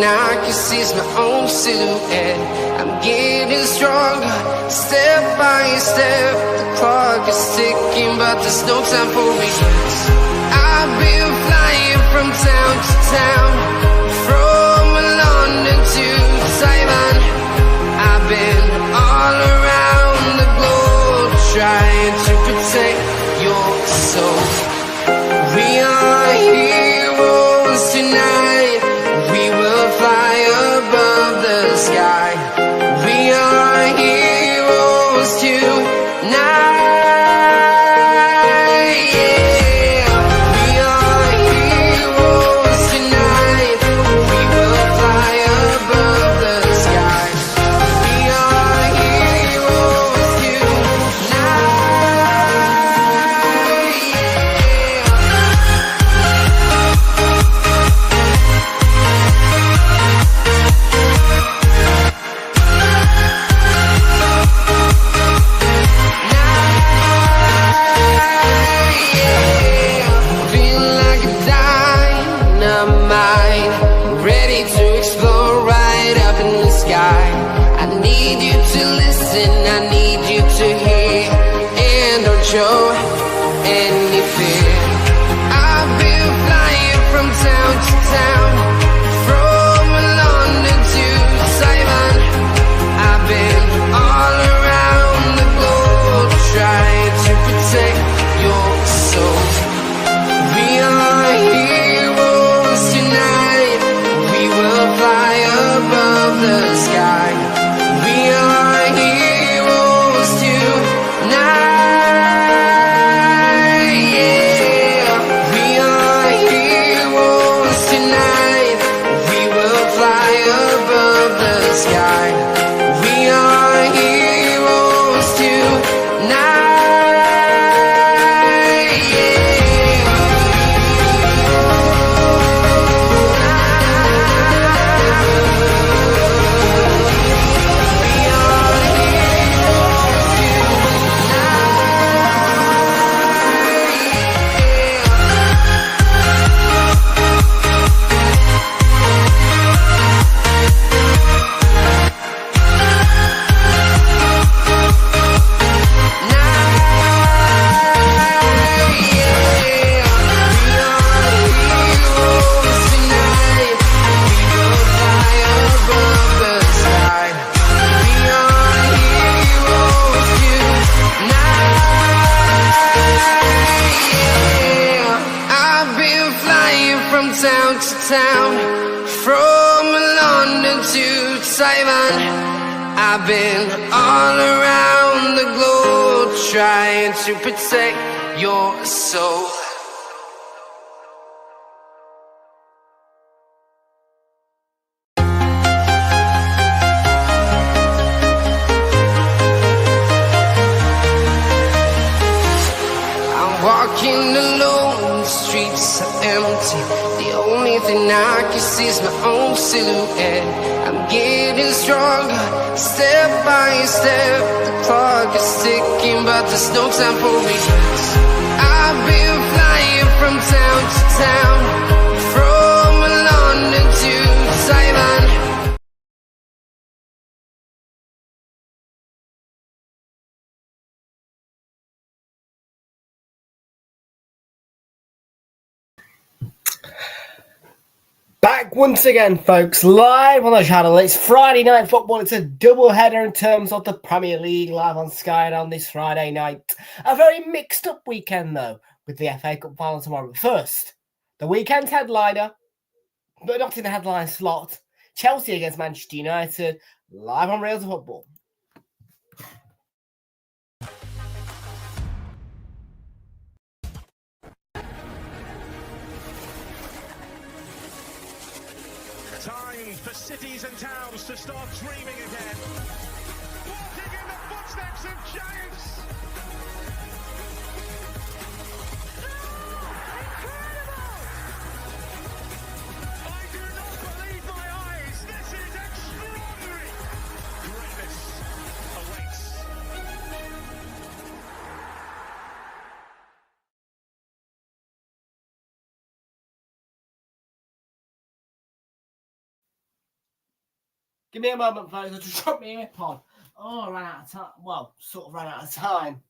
I can see is my own silhouette. I'm getting stronger, step by step. The clock is ticking, but there's no time for regrets. I've been flying from town to town, from London to Taiwan. I've been all around the globe, trying to protect your soul. We are heroes tonight. We will fly above the sky. We are heroes tonight. Yeah. We are heroes tonight. We will fly above the sky. We are heroes tonight. Feel like a dynamite, ready to explode right up in the sky. I need you to listen, I need you to hear, and don't show any fear. I've been flying from town to town, from London to Taiwan. I've been all around the globe, trying to protect your soul. We are heroes tonight. We will fly above the sky. We are heroes tonight. Yeah. We are heroes tonight. We will fly above the sky. We are heroes tonight. I've been flying from town to town, from London to Taiwan. I've been all around the globe, trying to protect your soul. I'm walking alone, the streets are empty. The only thing I can see is my own silhouette. I'm getting stronger, step by step. The clock is ticking, but there's no time for regrets. I've been flying from town to town, from London to Taiwan. Back once again, folks, live on the channel. It's Friday night football. It's a double header in terms of the Premier League, live on Sky on this Friday night. A very mixed up weekend, though, with the FA Cup final tomorrow. First, the weekend's headliner, but not in the headline slot. Chelsea against Manchester United, live on Realltom Football. Time for cities and towns to start dreaming again. Walking in the footsteps of giants. Incredible! I do not believe my eyes. This is extraordinary. Greatness awaits. Give me a moment, folks. I just dropped my earpod. Oh, I ran out of time. Well, sort of ran out of time.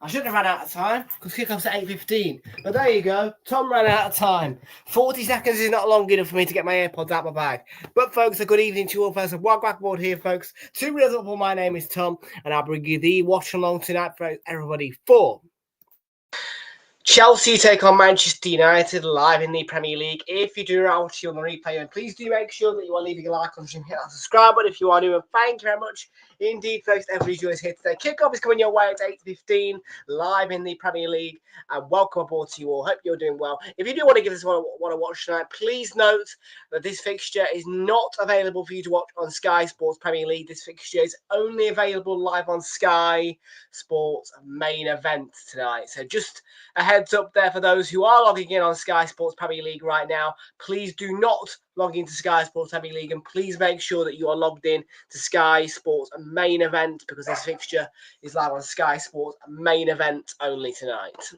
I shouldn't have run out of time because kickoff's at 8:15. But there you go. Tom ran out of time. 40 seconds is not long enough for me to get my AirPods out of my bag. But, folks, a good evening to you all, folks. Welcome back aboard here, folks. Two Reels Football. My name is Tom, and I'll bring you the watch along tonight for everybody for Chelsea take on Manchester United live in the Premier League. If you do watch on the replay, then please do make sure that you are leaving a like on stream, hit that subscribe button if you are new, and thank you very much indeed, folks. Everybody joins here today. Kickoff is coming your way at 8:15 live in the Premier League, and welcome aboard to you all. Hope you're doing well. If you do want to give this one a watch tonight, please note that this fixture is not available for you to watch on Sky Sports Premier League. This fixture is only available live on Sky Sports main event tonight. So just a heads up there for those who are logging in on Sky Sports Premier League right now. Please do not log into Sky Sports Premier League, and please make sure that you are logged in to Sky Sports main event, because this fixture is live on Sky Sports main event only tonight.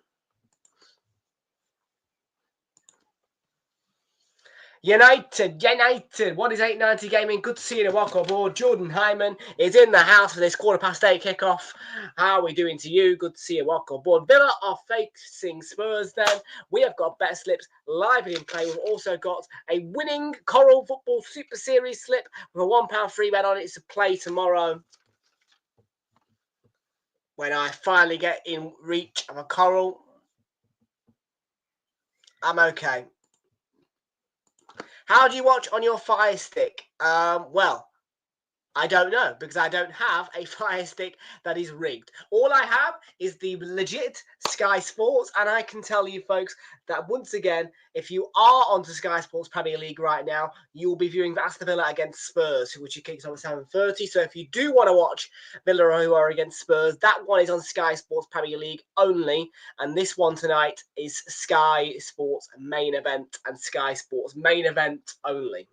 United, what is 890 Gaming? Good to see you and welcome aboard. Jordan Hyman is in the house for this 8:15 kickoff. How are we doing to you? Good to see you, welcome aboard. Villa are facing Spurs then. We have got bet slips live in play. We've also got a winning Coral Football Super Series slip with a £1 free bet on it to play tomorrow, when I finally get in reach of a Coral. I'm okay. How do you watch on your Fire Stick? Well, I don't know, because I don't have a Fire Stick that is rigged. All I have is the legit Sky Sports, and I can tell you, folks, that once again, if you are onto Sky Sports Premier League right now, you will be viewing Aston Villa against Spurs, which kicks off at 7:30. So if you do want to watch Villa who are against Spurs, that one is on Sky Sports Premier League only, and this one tonight is Sky Sports main event and Sky Sports main event only.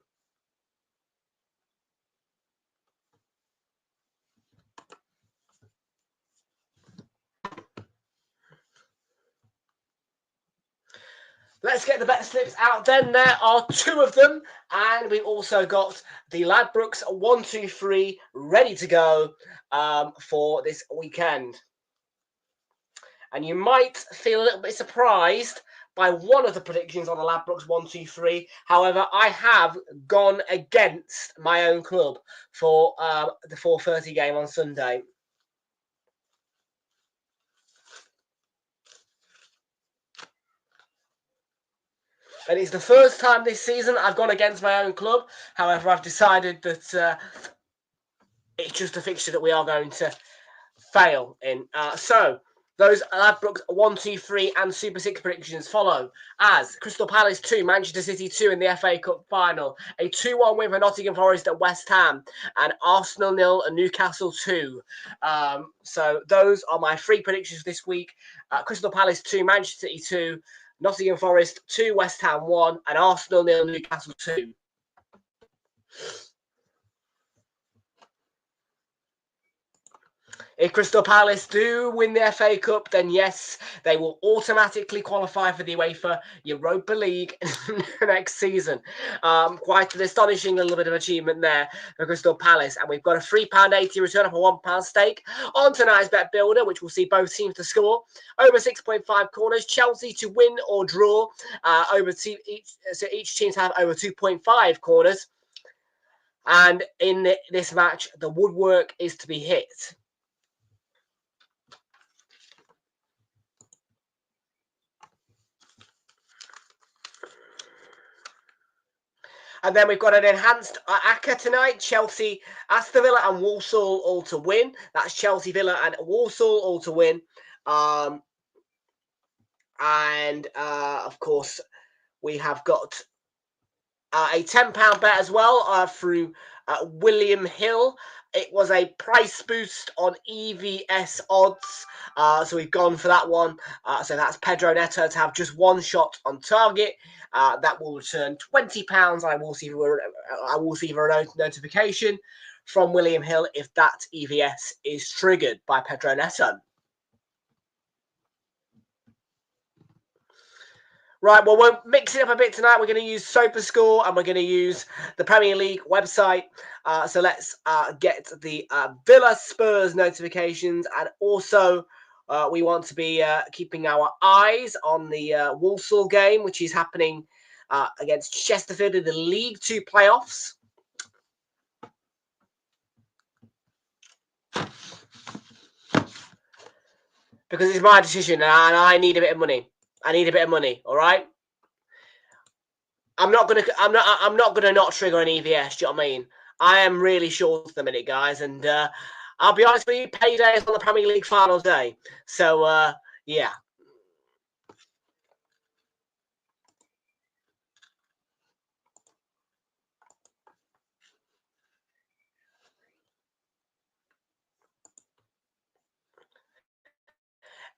Let's get the bet slips out then. There are two of them, and we've also got the Ladbrokes 123 ready to go for this weekend. And you might feel a little bit surprised by one of the predictions on the Ladbrokes 123. However, I have gone against my own club for the 4:30 game on Sunday. And it's the first time this season I've gone against my own club. However, I've decided that it's just a fixture that we are going to fail in. So those Ladbrokes 1, 2, 3 and Super 6 predictions follow as Crystal Palace 2, Manchester City 2 in the FA Cup final, a 2-1 win for Nottingham Forest at West Ham, and Arsenal 0 and Newcastle 2. So those are my three predictions this week. Crystal Palace 2, Manchester City 2, Nottingham Forest 2, West Ham 1, and Arsenal 0, Newcastle 2. If Crystal Palace do win the FA Cup, then yes, they will automatically qualify for the UEFA Europa League next season. Quite an astonishing little bit of achievement there for Crystal Palace. And we've got a £3.80 return off a £1 stake on tonight's bet builder, which will see both teams to score over 6.5 corners, Chelsea to win or draw so each team to have over 2.5 corners. And in this match, the woodwork is to be hit. And then we've got an enhanced ACCA tonight. Chelsea, Aston Villa and Walsall all to win. That's Chelsea, Villa and Walsall all to win. Of course, we have got a £10 bet as well through William Hill. It was a price boost on EVS odds. So we've gone for that one. So that's Pedro Neto to have just one shot on target. That will return £20. I will see a notification from William Hill if that EVS is triggered by Pedro Neto. Right, well, we'll mix it up a bit tonight. We're going to use SofaScore and we're going to use the Premier League website. So let's get the Villa Spurs notifications, and also we want to be keeping our eyes on the Walsall game, which is happening against Chesterfield in the League 2 playoffs. Because it's my decision and I need a bit of money. I need a bit of money, all right? I'm not gonna not trigger an EVS. Do you know what I mean? I am really short at the minute, guys, and I'll be honest with you, payday is on the Premier League final day. So yeah.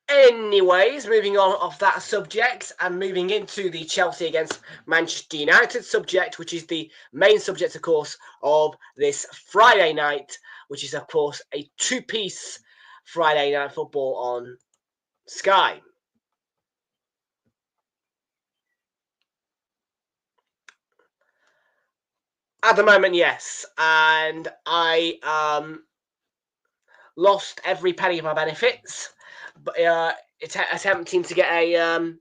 Anyways, moving on off that subject and moving into the Chelsea against Manchester United subject, which is the main subject, of course, of this Friday night, which is, of course, a two-piece Friday night football on Sky. At the moment, yes, and I lost every penny of my benefits, but attempting to get a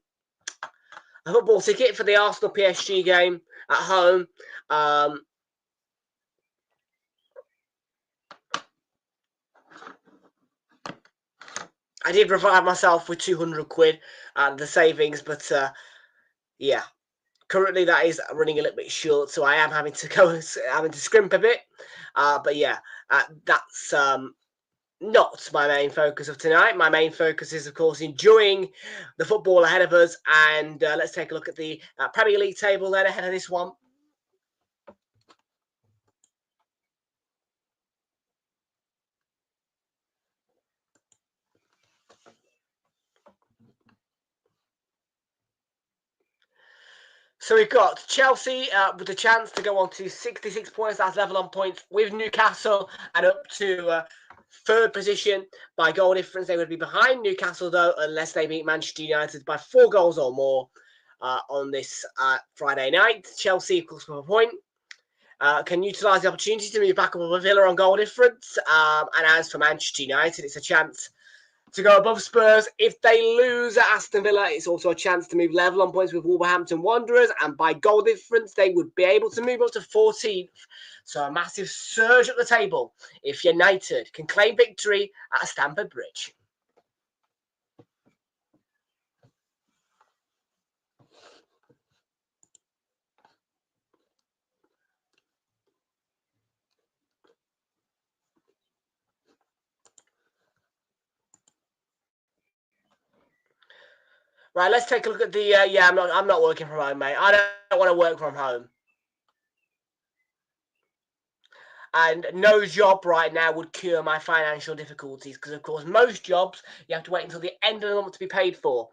football ticket for the Arsenal PSG game at home. I did provide myself with 200 quid the savings, but yeah, currently that is running a little bit short, so I am having to scrimp a bit. But yeah, that's not my main focus of tonight. My main focus is, of course, enjoying the football ahead of us. And let's take a look at the Premier League table then ahead of this one. So we've got Chelsea with a chance to go on to 66 points. That's level on points with Newcastle and up to third position by goal difference. They would be behind Newcastle, though, unless they beat Manchester United by 4 goals or more on this Friday night. Chelsea, of course, with a point, can utilise the opportunity to move back up with Villa on goal difference. And as for Manchester United, it's a chance to go above Spurs. If they lose at Aston Villa, it's also a chance to move level on points with Wolverhampton Wanderers, and by goal difference, they would be able to move up to 14th. So a massive surge at the table if United can claim victory at Stamford Bridge. Right, let's take a look at the. Yeah, I'm not working from home, mate. I don't want to work from home. And no job right now would cure my financial difficulties, because, of course, most jobs you have to wait until the end of the month to be paid for.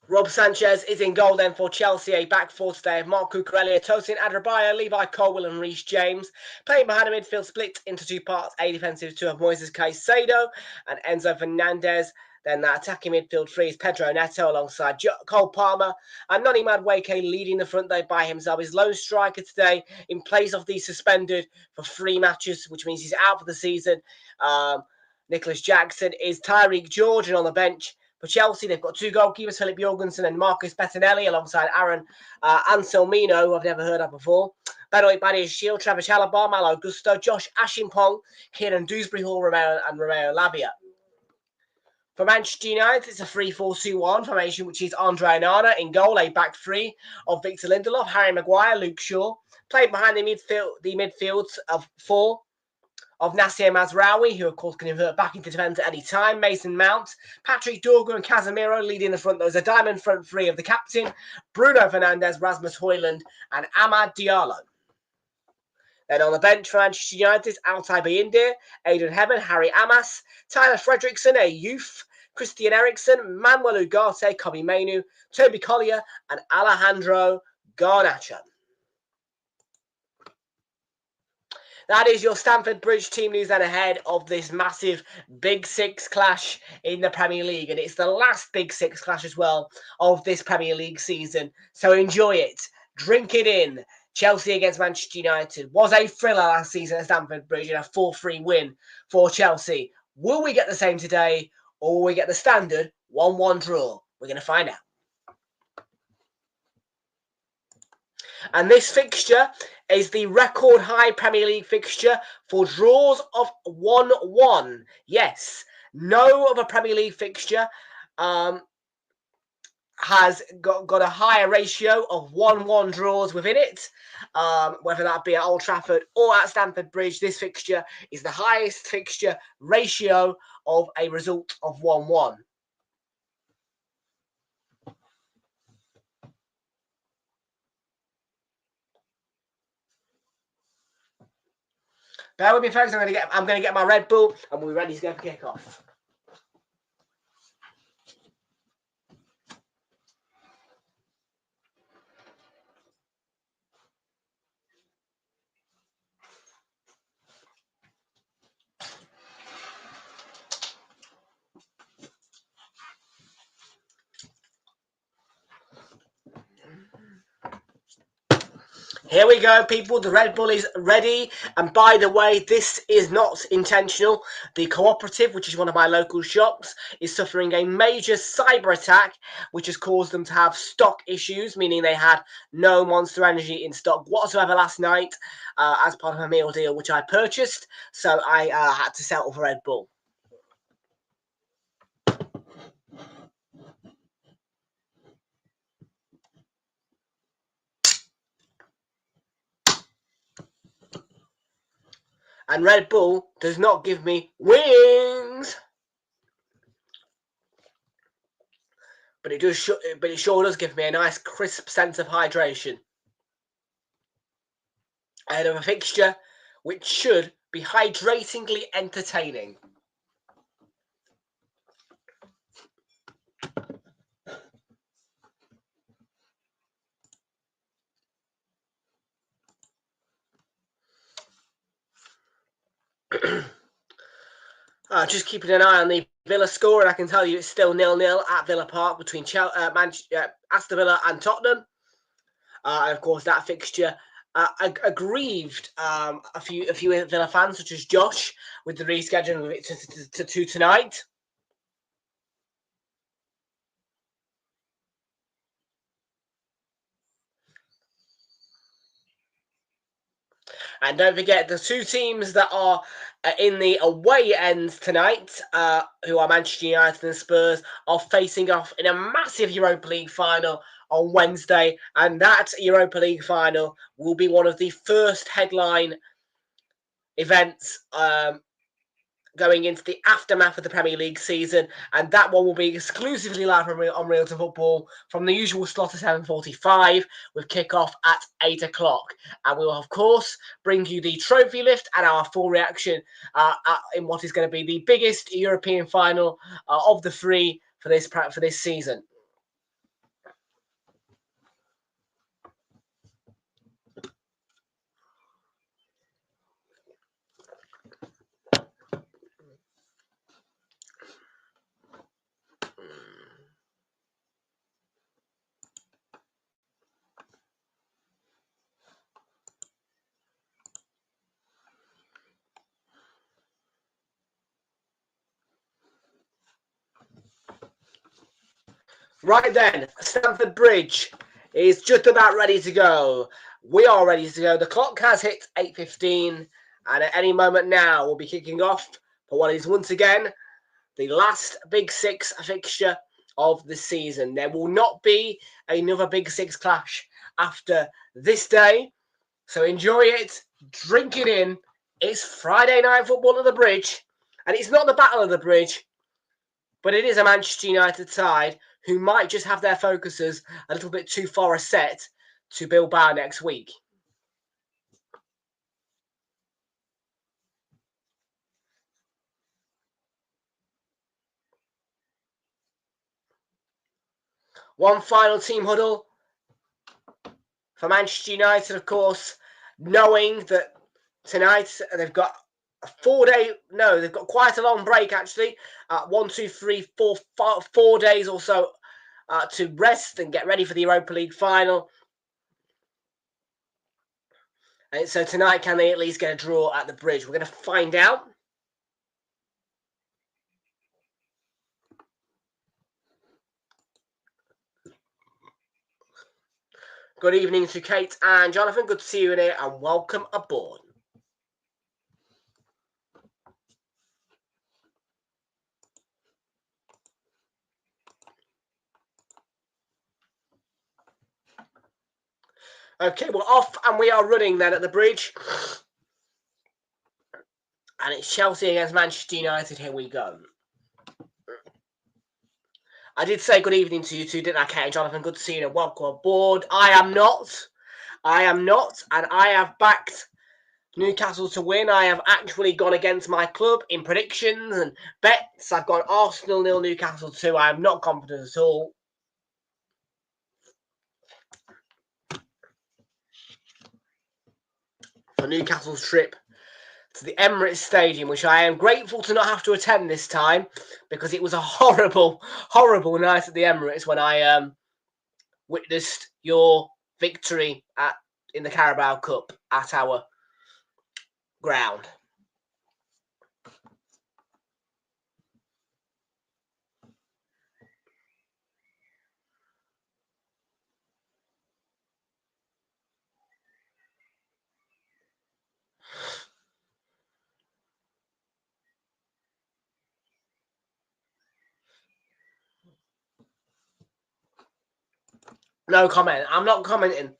Rob Sanchez is in goal then for Chelsea, a back four today of Mark Cucurella, Tosin Adrabaya, Levi Colwill and Reece James. Playing behind a midfield split into two parts, a defensive two of Moises Caicedo and Enzo Fernandez. Then that attacking midfield three is Pedro Neto alongside Cole Palmer and Noni Madueke leading the front there by himself. His lone striker today in place of the suspended for 3 matches, which means he's out for the season. Nicholas Jackson is Tyreek George, and on the bench for Chelsea, they've got 2 goalkeepers, Philip Jorgensen and Marcus Bettinelli, alongside Aaron Anselmino, who I've never heard of before. Benoit Badiashile, Trevor Chalobah, Malo Gusto, Josh Ashimpong, Kieran Dewsbury Hall, Romeo Lavia. For Manchester United, it's a 3-4-2-1 formation, which is Andre Onana in goal, a back three of Victor Lindelof, Harry Maguire, Luke Shaw. Played behind the midfields of 4 of Nasser Mazraoui, who, of course, can invert back into defence at any time. Mason Mount, Patrick Dorgu and Casemiro leading the front. There's a diamond front three of the captain, Bruno Fernandes, Rasmus Højlund and Amad Diallo. Then on the bench for Manchester United, Altay Bayindir, Aidan Heben, Harry Amas, Tyler Fredrickson, a youth, Christian Eriksen, Manuel Ugarte, Kobe Mainu, Toby Collier, and Alejandro Garnacho. That is your Stamford Bridge team news then ahead of this massive Big Six clash in the Premier League. And it's the last Big Six clash as well of this Premier League season. So enjoy it. Drink it in. Chelsea against Manchester United was a thriller last season at Stamford Bridge in a 4-3 win for Chelsea. Will we get the same today, or will we get the standard 1-1 draw? We're going to find out. And this fixture is the record high Premier League fixture for draws of 1-1. Yes, no other Premier League fixture has got a higher ratio of 1-1 draws within it. Whether that be at Old Trafford or at Stamford Bridge, this fixture is the highest fixture ratio of a result of 1-1. Bear with me, folks. I'm going to get my Red Bull, and we're ready to go for kickoff. Here we go, people. The Red Bull is ready. And by the way, this is not intentional. The Cooperative, which is one of my local shops, is suffering a major cyber attack, which has caused them to have stock issues, meaning they had no Monster Energy in stock whatsoever last night as part of a meal deal, which I purchased. So I had to settle for Red Bull. And Red Bull does not give me wings. But it sure does give me a nice crisp sense of hydration ahead of a fixture which should be hydratingly entertaining. Just keeping an eye on the Villa score, and I can tell you it's still 0-0 at Villa Park between Aston Villa and Tottenham. And of course, that fixture aggrieved a few Villa fans, such as Josh, with the rescheduling of it to tonight. And don't forget, the two teams that are in the away ends tonight, who are Manchester United and Spurs, are facing off in a massive Europa League final on Wednesday. And that Europa League final will be one of the first headline events going into the aftermath of the Premier League season, and that one will be exclusively live on Realltom Football from the usual slot of 7:45 with kickoff at 8 o'clock. And we will, of course, bring you the trophy lift and our full reaction in what is going to be the biggest European final of the three for this season. Right then, Stamford Bridge is just about ready to go. We are ready to go. The clock has hit 8:15, and at any moment now we'll be kicking off for what is once again the last Big Six fixture of the season. There will not be another Big Six clash after this day, so enjoy it, drink it in. It's Friday night football at the Bridge, and it's not the Battle of the Bridge, but it is a Manchester United side who might just have their focuses a little bit too far set to Bilbao next week. One final team huddle for Manchester United, of course, knowing that tonight they've got a 4 day, no, they've got quite a long break actually. 4 days or so to rest and get ready for the Europa League final. And so tonight, can they at least get a draw at the Bridge? We're going to find out. Good evening to Kate and Jonathan. Good to see you in here and welcome aboard. Okay, we're off and we are running then at the Bridge. And it's Chelsea against Manchester United. Here we go. I did say good evening to you two, didn't I, Kate and Jonathan? Good to see you and welcome aboard. I am not, and I have backed Newcastle to win. I have actually gone against my club in predictions and bets. I've gone Arsenal 0, Newcastle 2. I am not confident at all. For Newcastle's trip to the Emirates Stadium, which I am grateful to not have to attend this time because it was a horrible, horrible night at the Emirates when I witnessed your victory in the Carabao Cup at our ground. No comment. I'm not commenting.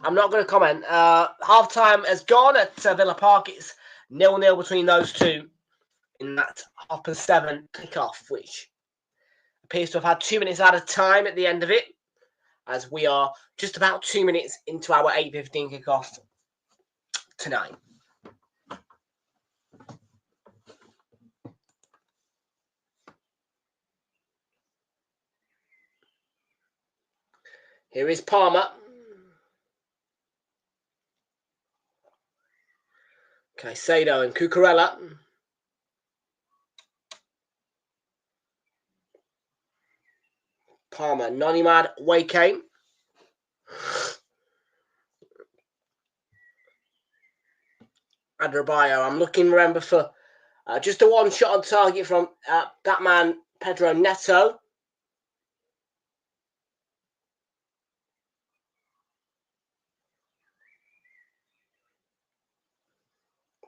I'm not going to comment. Half time has gone at Villa Park. It's 0-0 between those two in that 7:30 kickoff, which appears to have had 2 minutes out of time at the end of it, as we are just about 2 minutes into our 8:15 kickoff tonight. Here is Palmer. Caicedo and Cucurella. Palmer, Nonimad, Wake. Adrabayo. I'm looking, remember, for just a one shot on target from that man, Pedro Neto.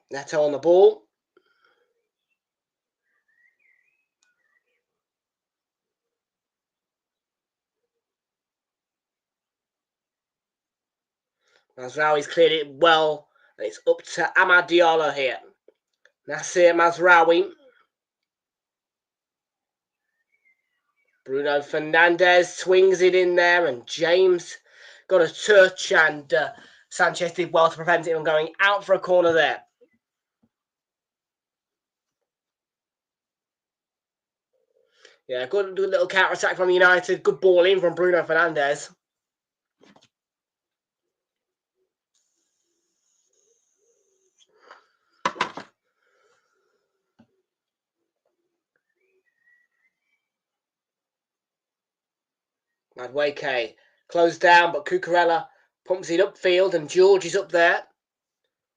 Neto on the ball. Mazraoui's cleared it well. And it's up to Amad Diallo here. Nasser Mazraoui. Bruno Fernandes swings it in there, and James got a touch, and Sanchez did well to prevent it from going out for a corner there. Yeah, good little counter-attack from United. Good ball in from Bruno Fernandes. Madueke closed down, but Cucurella pumps it upfield, and George is up there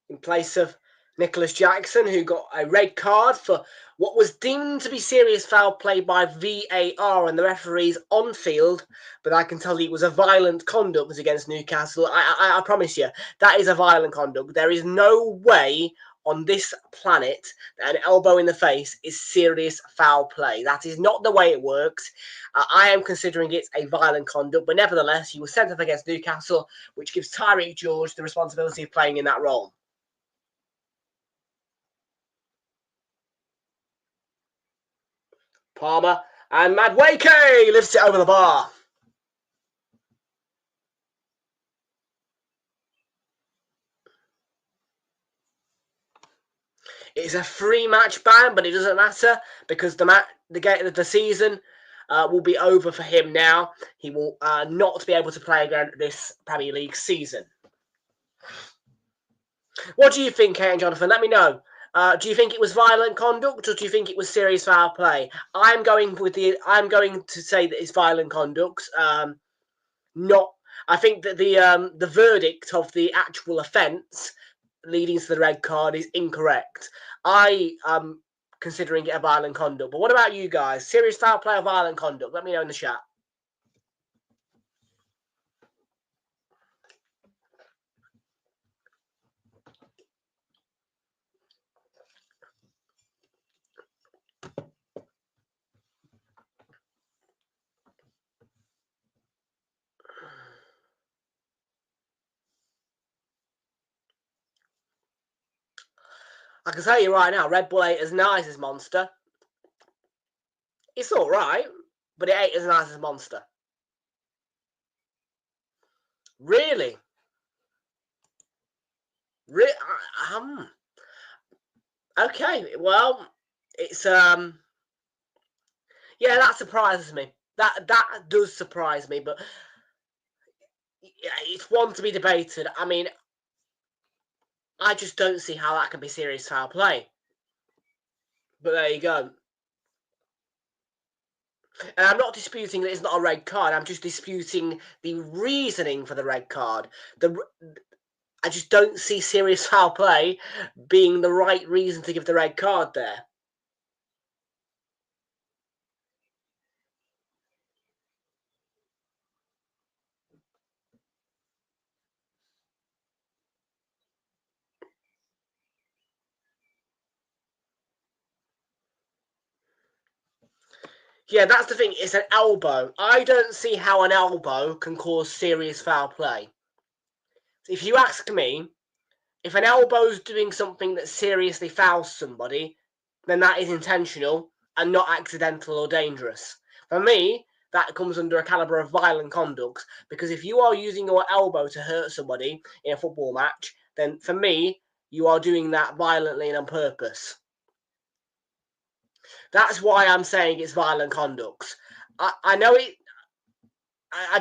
in place of Nicholas Jackson, who got a red card for what was deemed to be serious foul play by VAR and the referees on field, but I can tell you it was a violent conduct against Newcastle. I promise you, that is a violent conduct. There is no way on this planet that an elbow in the face is serious foul play. That is not the way it works. I am considering it a violent conduct, but nevertheless, he was sent off against Newcastle, which gives Tyreek George the responsibility of playing in that role. Palmer and Madueke lifts it over the bar. It's a free match ban, but it doesn't matter because the season will be over for him now. He will not be able to play again this Premier League season. What do you think, Kate and Jonathan? Let me know. Do you think it was violent conduct, or do you think it was serious foul play? I'm going to say that it's violent conduct. I think that the verdict of the actual offence leading to the red card is incorrect. I am considering it a violent conduct. But what about you guys? Serious foul play or violent conduct? Let me know in the chat. I can tell you right now, Red Bull ain't as nice as Monster. It's alright, but it ain't as nice as Monster. Really? Okay, well, it's yeah, that surprises me. That does surprise me, but yeah, it's one to be debated. I mean, I just don't see how that can be serious foul play. But there you go. And I'm not disputing that it's not a red card. I'm just disputing the reasoning for the red card. I just don't see serious foul play being the right reason to give the red card there. Yeah, that's the thing. It's an elbow. I don't see how an elbow can cause serious foul play. If you ask me, if an elbow's doing something that seriously fouls somebody, then that is intentional and not accidental or dangerous. For me, that comes under a calibre of violent conduct, because if you are using your elbow to hurt somebody in a football match, then for me, you are doing that violently and on purpose. That's why I'm saying it's violent conduct. I know it. I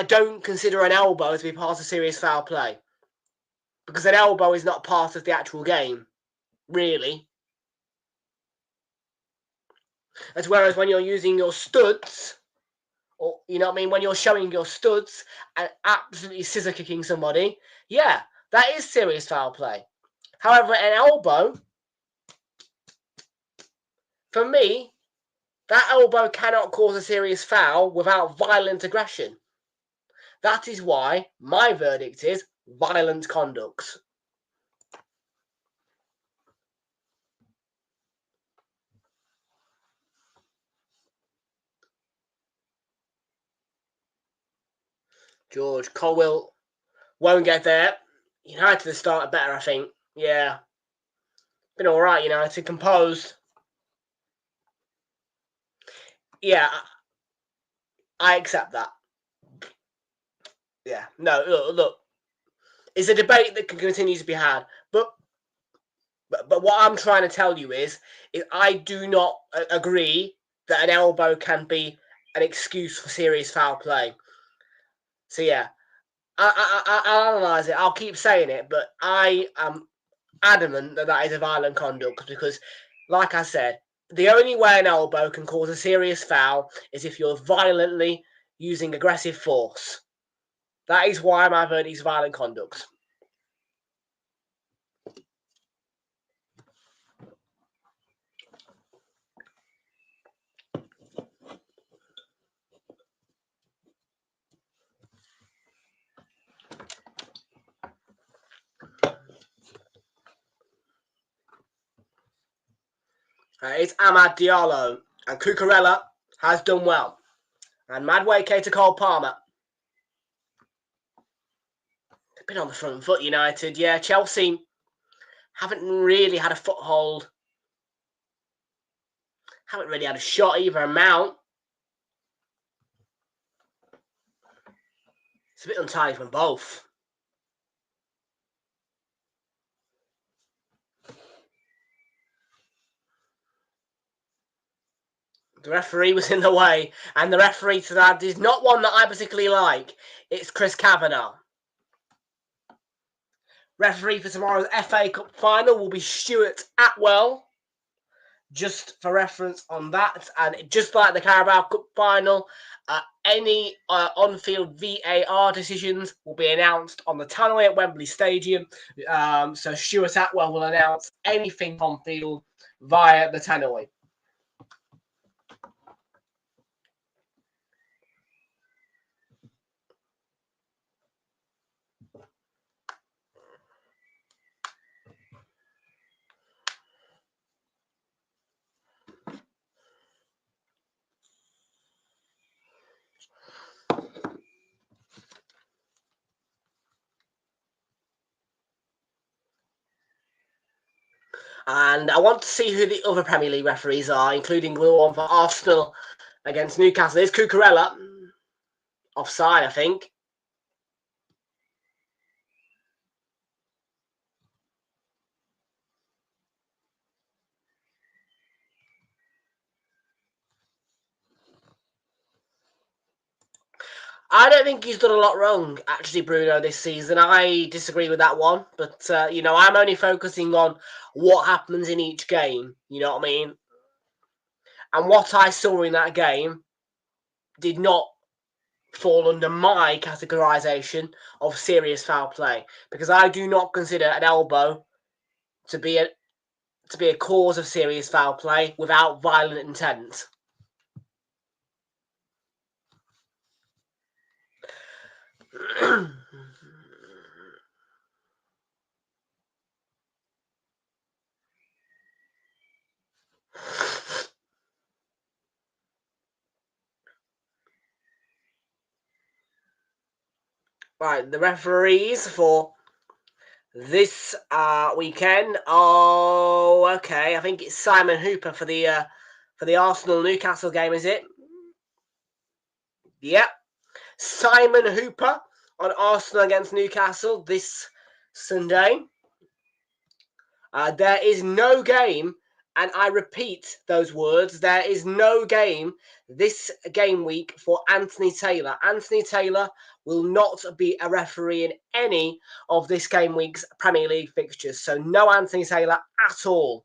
don't consider an elbow to be part of serious foul play, because an elbow is not part of the actual game, really. As whereas when you're using your studs, or you know what I mean, when you're showing your studs and absolutely scissor kicking somebody, yeah, that is serious foul play. However, an elbow, for me, that elbow cannot cause a serious foul without violent aggression. That is why my verdict is violent conduct. George Colwell won't get there. United have started better, I think. Yeah. Been alright, United, composed. Yeah, I accept that. Yeah, no, look. It's a debate that can continue to be had. But what I'm trying to tell you is I do not agree that an elbow can be an excuse for serious foul play. So yeah, I'll analyse it. I'll keep saying it, but I am adamant that is a violent conduct, because, like I said, the only way an elbow can cause a serious foul is if you're violently using aggressive force. That is why my verdict is violent conduct. It's Amad Diallo, and Cucurella has done well. And Madway to Cole Palmer. They've been on the front foot, United. Yeah, Chelsea haven't really had a foothold. Haven't really had a shot either. Mount. It's a bit untidy from both. The referee was in the way, and the referee to that is not one that I particularly like. It's Chris Kavanagh. Referee for tomorrow's FA Cup final will be Stuart Atwell. Just for reference on that, and just like the Carabao Cup final, any on-field VAR decisions will be announced on the tannoy at Wembley Stadium. So Stuart Atwell will announce anything on field via the tannoy. And I want to see who the other Premier League referees are, including the one for Arsenal against Newcastle. There's Cucurella. Offside, I think. I don't think he's done a lot wrong, actually, Bruno, this season. I disagree with that one. But, I'm only focusing on what happens in each game. You know what I mean? And what I saw in that game did not fall under my categorisation of serious foul play. Because I do not consider an elbow to be a cause of serious foul play without violent intent. Right, the referees for this weekend. Oh, okay. I think it's Simon Hooper for the Arsenal Newcastle game, is it? Yep. Simon Hooper on Arsenal against Newcastle this Sunday. There is no game, and I repeat those words, there is no game this game week for Anthony Taylor. Anthony Taylor will not be a referee in any of this game week's Premier League fixtures. So no Anthony Taylor at all.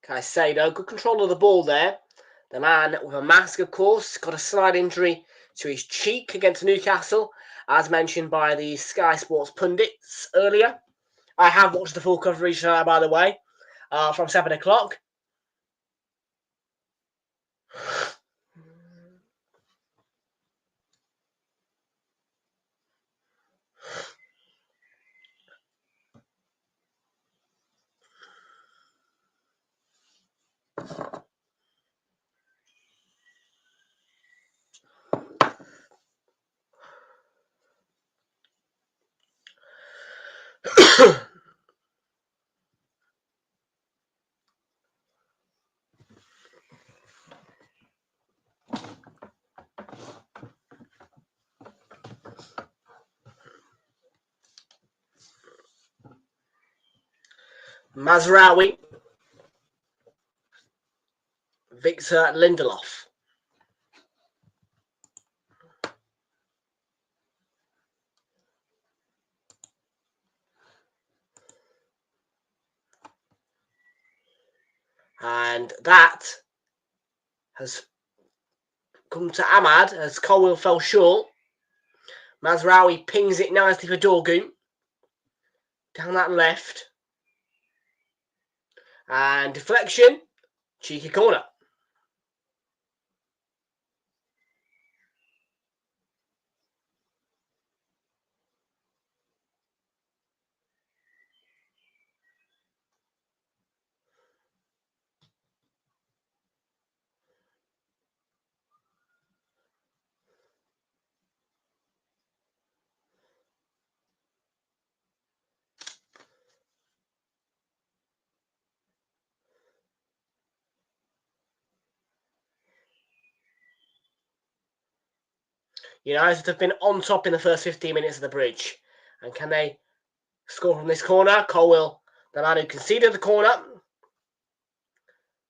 Can I say, though, good control of the ball there. The man with a mask, of course, got a slight injury to his cheek against Newcastle, as mentioned by the Sky Sports pundits earlier. I have watched the full coverage, by the way, from 7 o'clock. Mazraoui, Victor Lindelof. And that has come to Ahmad as Colwill fell short. Mazraoui pings it nicely for Dorgu. Down that left. And deflection. Cheeky corner. United have been on top in the first 15 minutes of the bridge. And can they score from this corner? Colwill, the man who conceded the corner,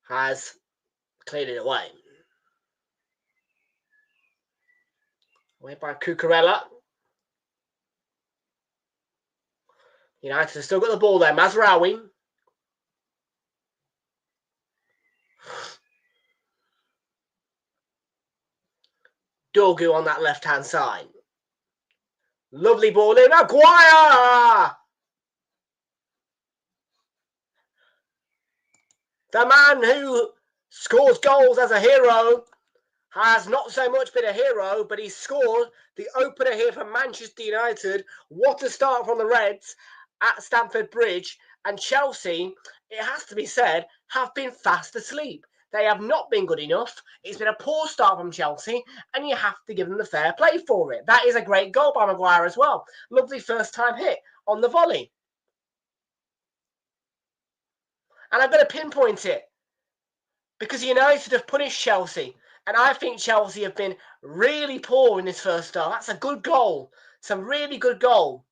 has cleared it away. Away by Cucurella. United have still got the ball there. Mazraoui. Dorgu on that left-hand side. Lovely ball in. Maguire! The man who scores goals as a hero has not so much been a hero, but he scored the opener here for Manchester United. What a start from the Reds at Stamford Bridge. And Chelsea, it has to be said, have been fast asleep. They have not been good enough. It's been a poor start from Chelsea, and you have to give them the fair play for it. That is a great goal by Maguire as well. Lovely first-time hit on the volley. And I'm going to pinpoint it because United have punished Chelsea. And I think Chelsea have been really poor in this first start. That's a good goal. It's a really good goal.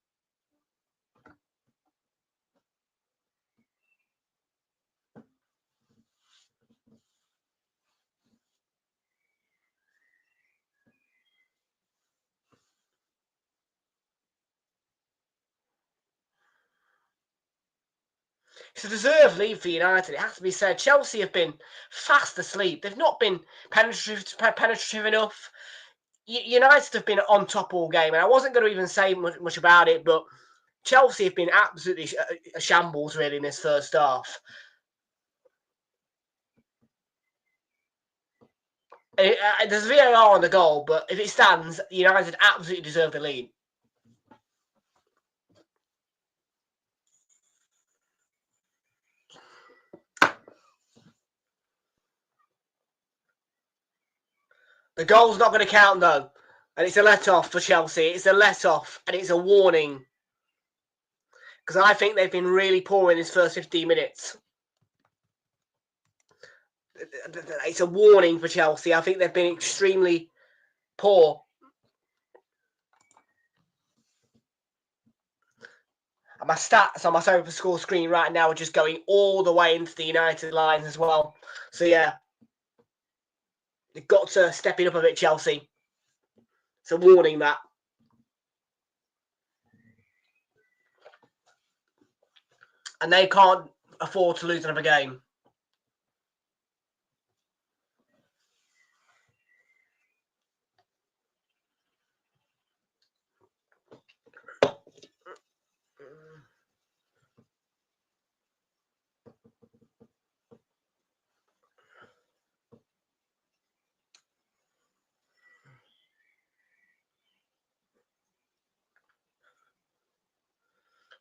It's a deserved lead for United. It has to be said. Chelsea have been fast asleep. They've not been penetrative enough. United have been on top all game. And I wasn't going to even say much about it, but Chelsea have been absolutely a shambles, really, in this first half. There's VAR on the goal, but if it stands, United absolutely deserve the lead. The goal's not going to count, though. And it's a let-off for Chelsea. It's a let-off, and it's a warning. Because I think they've been really poor in this first 15 minutes. It's a warning for Chelsea. I think they've been extremely poor. And my stats on my Sofa Score screen right now are just going all the way into the United lines as well. So, yeah. They've got to step it up a bit, Chelsea. It's a warning, that. And they can't afford to lose another game.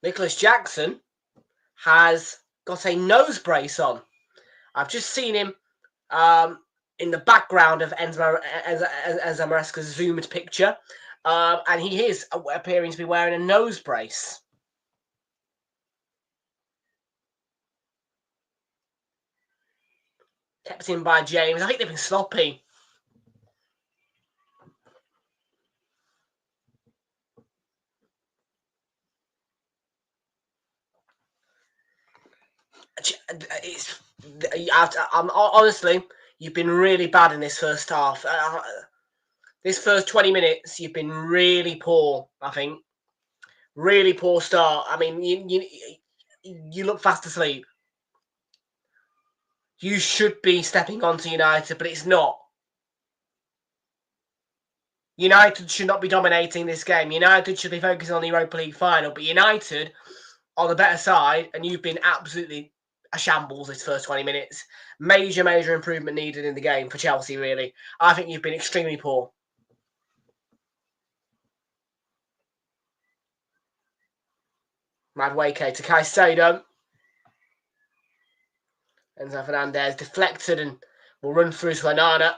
Nicholas Jackson has got a nose brace on. I've just seen him in the background of Enzo Maresca's zoomed picture. And he is appearing to be wearing a nose brace. Kept in by James. I think they've been sloppy. Honestly, you've been really bad in this first half. This first 20 minutes, you've been really poor, I think. Really poor start. I mean, you look fast asleep. You should be stepping onto United, but it's not. United should not be dominating this game. United should be focusing on the Europa League final, but United are the better side, and you've been absolutely a shambles this first 20 minutes. Major improvement needed in the game for Chelsea, really. I think you've been extremely poor. Madueke to Caicedo. Enzo Fernandez deflected and will run through to Onana.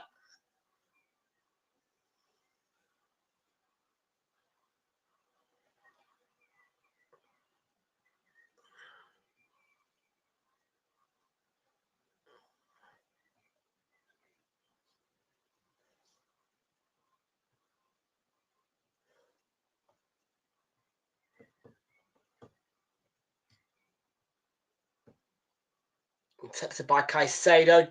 Intercepted by Caicedo.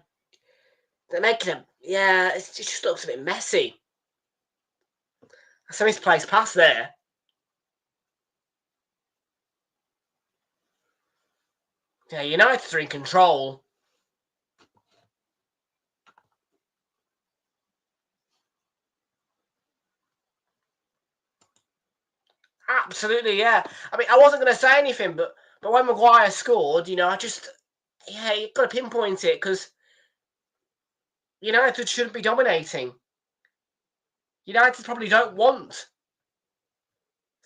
They're making him, yeah, it just looks a bit messy. That's a misplaced pass there. Yeah, United are in control. Absolutely, yeah. I mean, I wasn't going to say anything, but when Maguire scored, you know, you've got to pinpoint it because United shouldn't be dominating. United probably don't want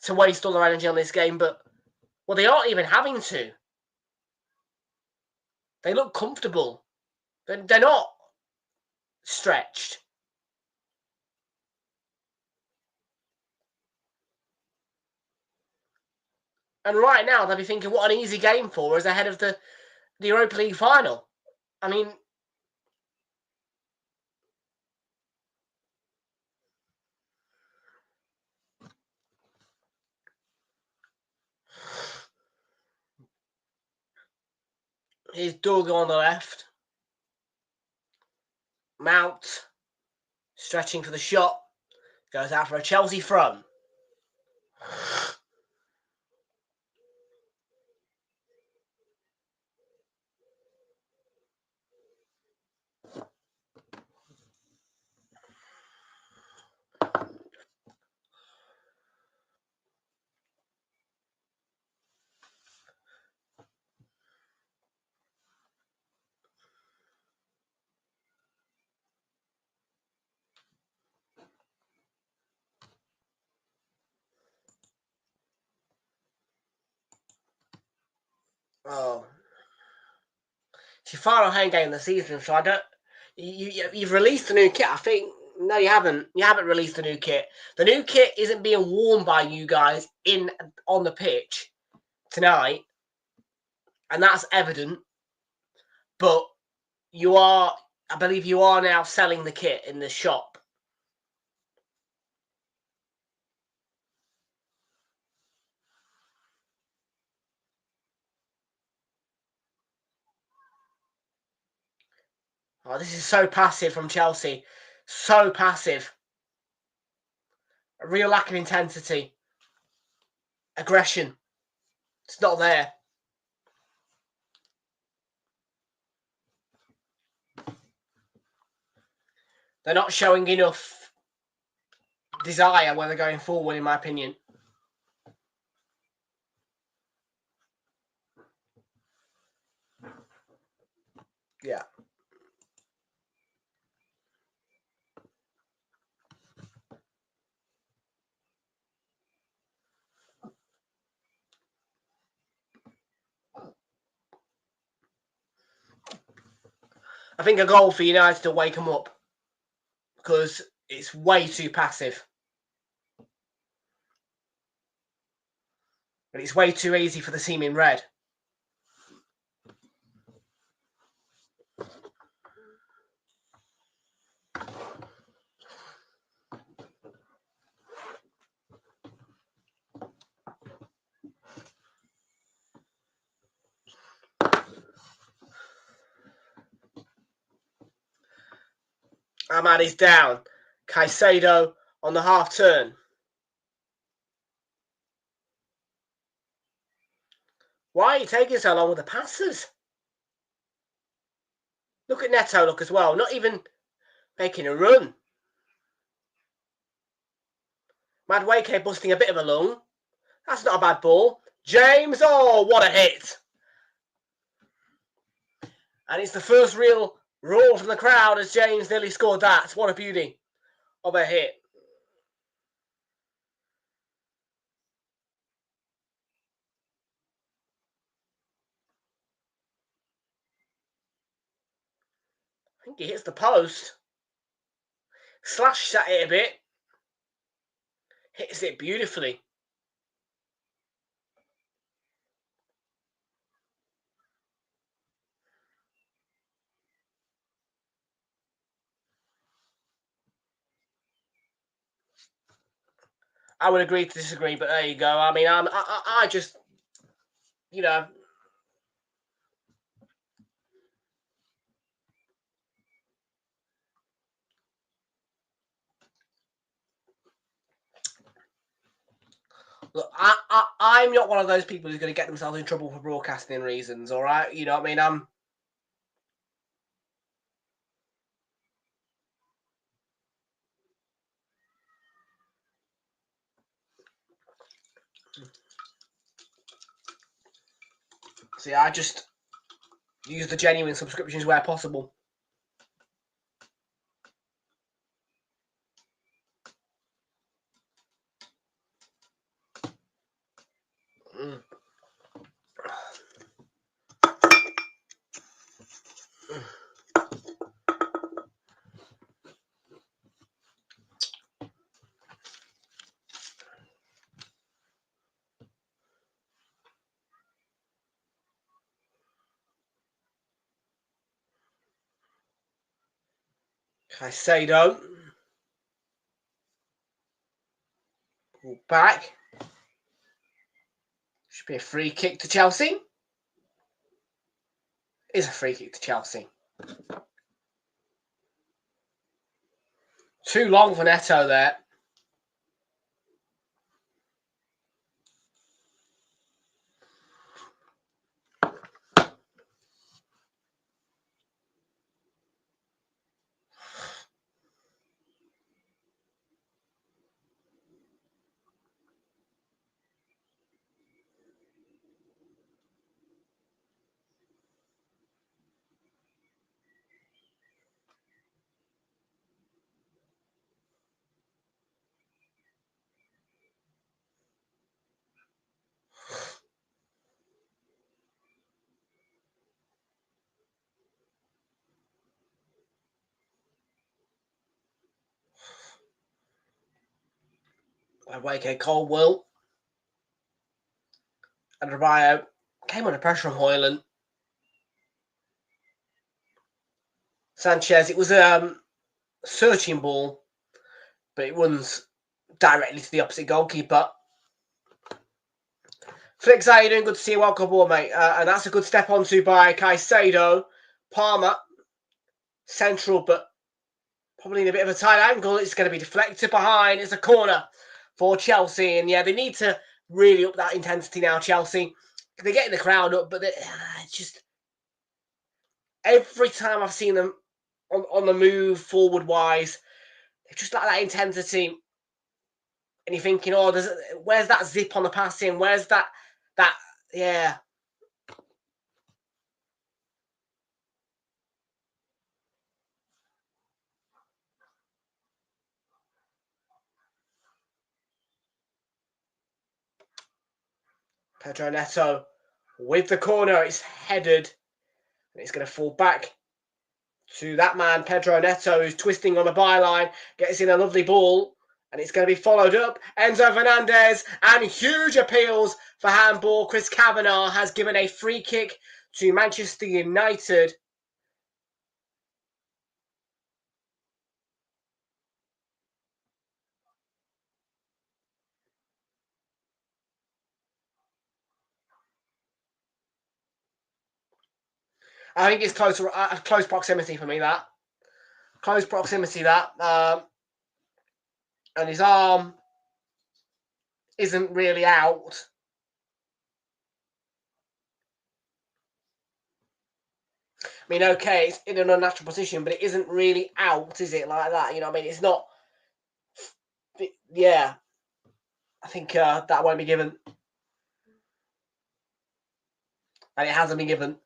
to waste all their energy on this game, but, well, they aren't even having to. They look comfortable. They're not stretched. And right now, they'll be thinking, what an easy game for us ahead of the Europa League final. I mean, here's Dogo on the left. Mount stretching for the shot. Goes out for a Chelsea front. Oh. It's your final home game of the season, so I don't... You've released the new kit, I think. No, you haven't. You haven't released the new kit. The new kit isn't being worn by you guys on the pitch tonight, and that's evident. But I believe you are now selling the kit in the shop. Oh, this is so passive from Chelsea. So passive. A real lack of intensity. Aggression. It's not there. They're not showing enough desire when they're going forward, in my opinion. Yeah. I think a goal for United to wake them up because it's way too passive. And it's way too easy for the team in red. Ahmad is down. Caicedo on the half turn. Why are you taking so long with the passes? Look at Neto, look as well. Not even making a run. Madueke busting a bit of a lung. That's not a bad ball. James, oh, what a hit. And it's the first real roar from the crowd as James nearly scored that. What a beauty of a hit. I think he hits the post. Slashes at it a bit. Hits it beautifully. I would agree to disagree, but there you go. I mean, I just, you know, Look, I'm not one of those people who's going to get themselves in trouble for broadcasting reasons, all right? You know what I mean? See, I just use the genuine subscriptions where possible. Caicedo. Pull back. Should be a free kick to Chelsea. Is a free kick to Chelsea. Too long for Neto there. Wake Colwell. And Rabiot came under pressure from Hoyland. Sanchez, it was a searching ball, but it runs directly to the opposite goalkeeper. Flix, how you doing? Good to see you. Welcome aboard, mate. And that's a good step onto by Caicedo. Palmer, central, but probably in a bit of a tight angle. It's going to be deflected behind. It's a corner for Chelsea. And yeah, they need to really up that intensity now, Chelsea. They're getting the crowd up, but it's just every time I've seen them on the move forward-wise, they just like that intensity. And you're thinking, oh, where's that zip on the passing? Where's that, yeah. Pedro Neto with the corner. It's headed. And it's going to fall back to that man, Pedro Neto, who's twisting on the byline. Gets in a lovely ball. And it's going to be followed up. Enzo Fernandez and huge appeals for handball. Chris Kavanagh has given a free kick to Manchester United. I think it's close proximity for me, that. Close proximity, that. And his arm isn't really out. I mean, okay, it's in an unnatural position, but it isn't really out, is it, like that? You know what I mean? It's not... Yeah. I think that won't be given. And it hasn't been given.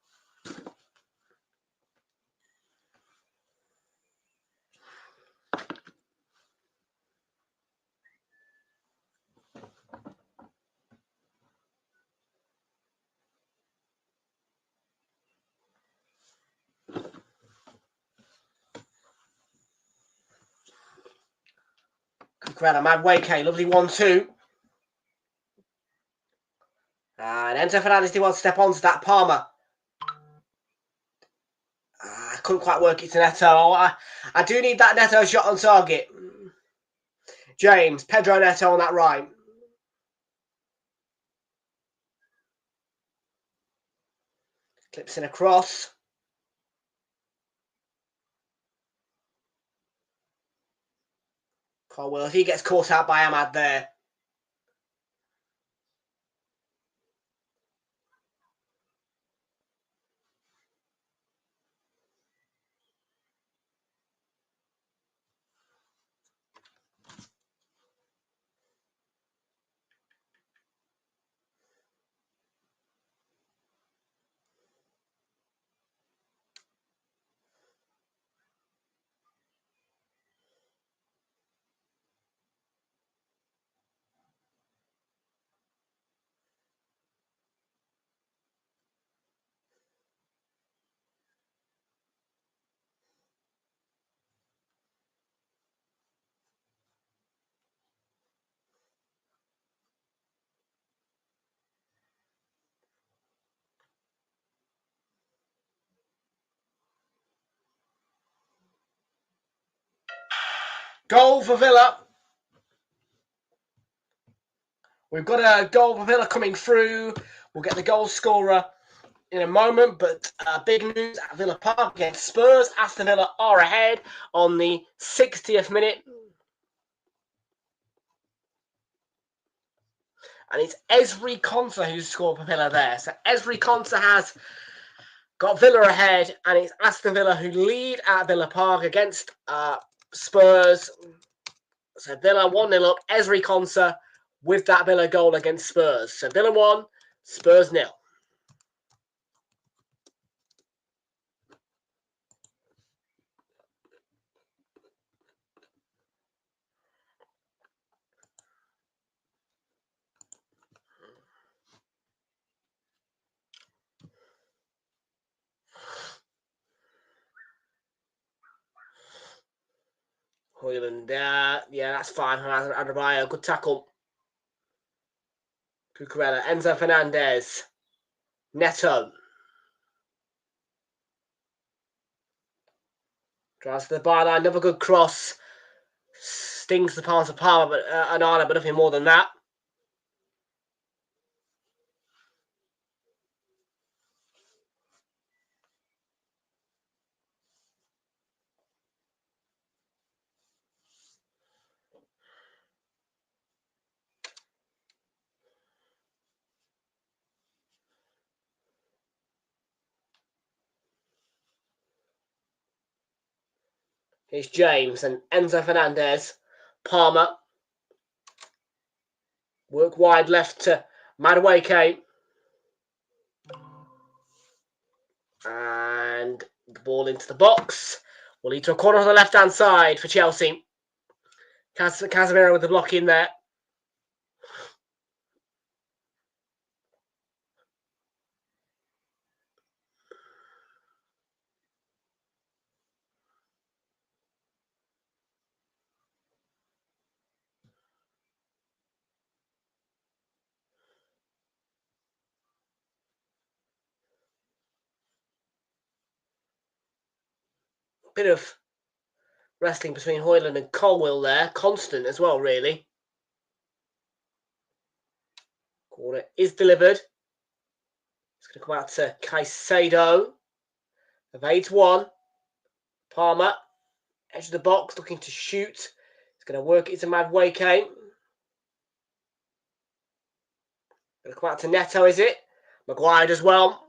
Greta Madwake, lovely 1-2. And Enzo Fernandez did want to step onto that. Palmer. I couldn't quite work it to Neto. I do need that Neto shot on target. James, Pedro Neto on that right. Clips in across. Colwell, if he gets caught out by Ahmad there. Goal for Villa. We've got a goal for Villa coming through. We'll get the goal scorer in a moment, but big news at Villa Park against Spurs. Aston Villa are ahead on the 60th minute. And it's Ezri Konsa who's scored for Villa there. So Ezri Konsa has got Villa ahead, and it's Aston Villa who lead at Villa Park against Spurs. So Villa 1-0 up. Ezri Konsa with that Villa goal against Spurs. So Villa 1, Spurs 0. Hoyland, yeah, that's fine. Adebayo, good tackle. Cucurella, Enzo Fernandez, Neto. Drives to the byline, another good cross. Stings the pass of Palmer, but Anana, but nothing more than that. Here's James and Enzo Fernandez. Palmer. Work wide left to Madueke. And the ball into the box. Will lead to a corner on the left-hand side for Chelsea. Casemiro with the block in there. Bit of wrestling between Hoyland and Colwill there. Constant as well, really. Corner is delivered. It's going to come out to Caicedo. Evades one. Palmer. Edge of the box, looking to shoot. It's going to work it to Madueke. Going to come out to Neto, is it? Maguire as well.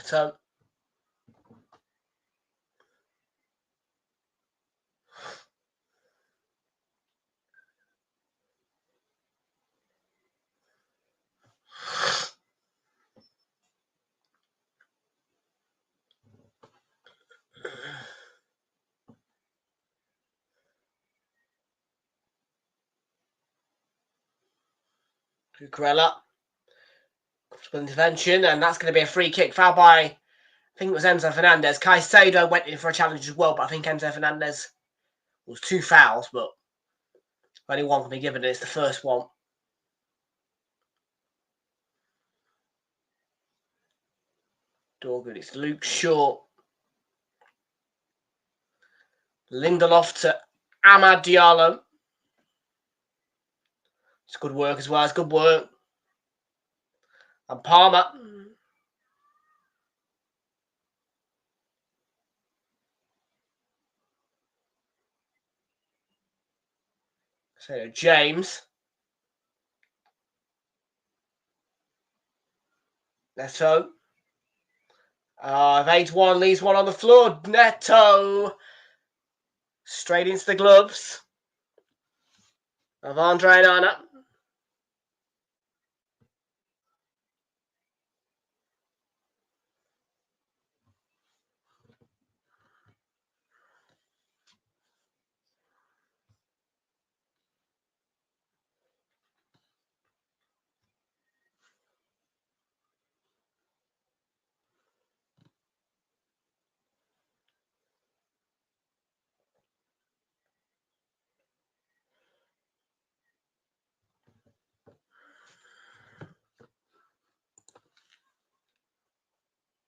So Cucurella. Intervention, and that's going to be a free kick. Foul by, I think it was Enzo Fernandez. Caicedo went in for a challenge as well, but I think Enzo Fernandez was 2 fouls, but only one can be given, and it's the first one. Dorgan, it's Luke Shaw. Lindelof to Amad Diallo. It's good work as well. It's good work. And Palmer. So James. Neto. Evades one, leaves one on the floor. Neto. Straight into the gloves. of Andre Nana.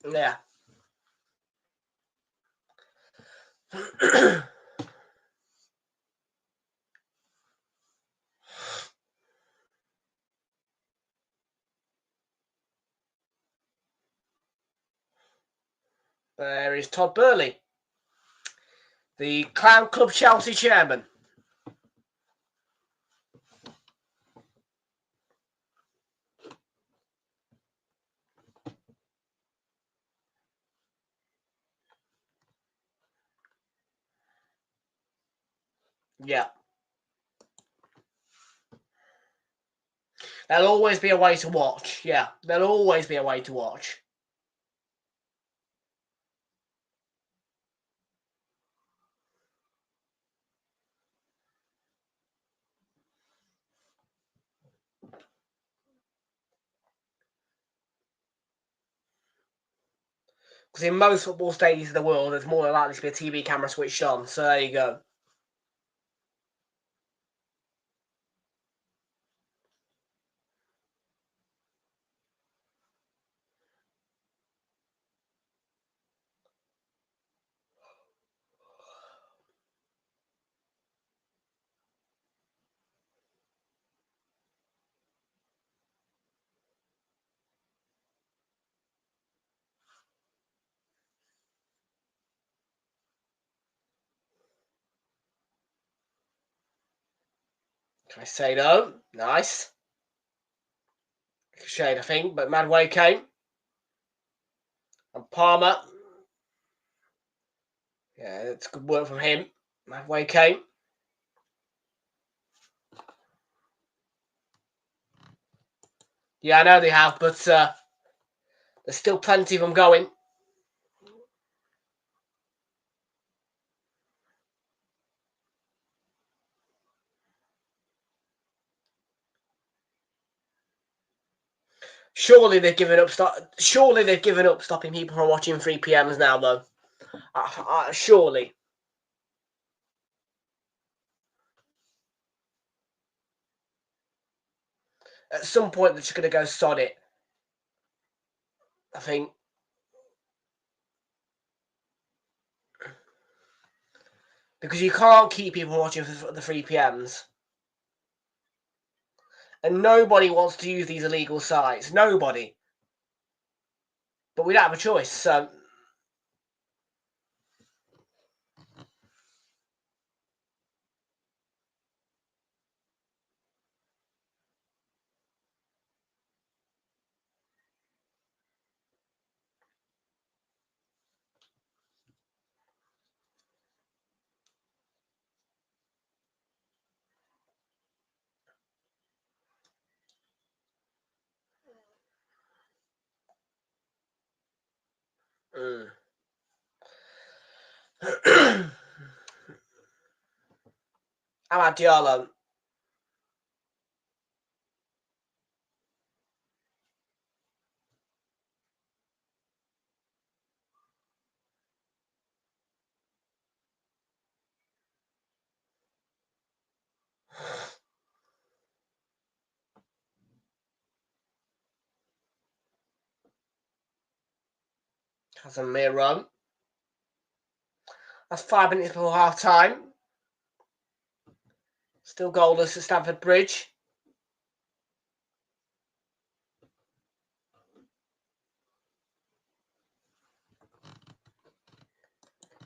Yeah. There is Todd Burley, the Clown Club Chelsea chairman. Yeah. There'll always be a way to watch. Yeah, there'll always be a way to watch. Because in most football stadiums of the world, there's more than likely to be a TV camera switched on. So there you go. Caicedo, nice. Shade, I think, but Madway came. And Palmer. Yeah, it's good work from him. Madway came. Yeah, I know they have, but there's still plenty of them going. Surely they've given up. Surely they've given up stopping people from watching 3 PMs now, though. Surely. At some point, they're just going to go sod it. I think. Because you can't keep people watching the 3 PMs. And nobody wants to use these illegal sites. Nobody. But we don't have a choice, so... How about Diallo? Casemiro. That's 5 minutes before half time. Still goalless at Stamford Bridge.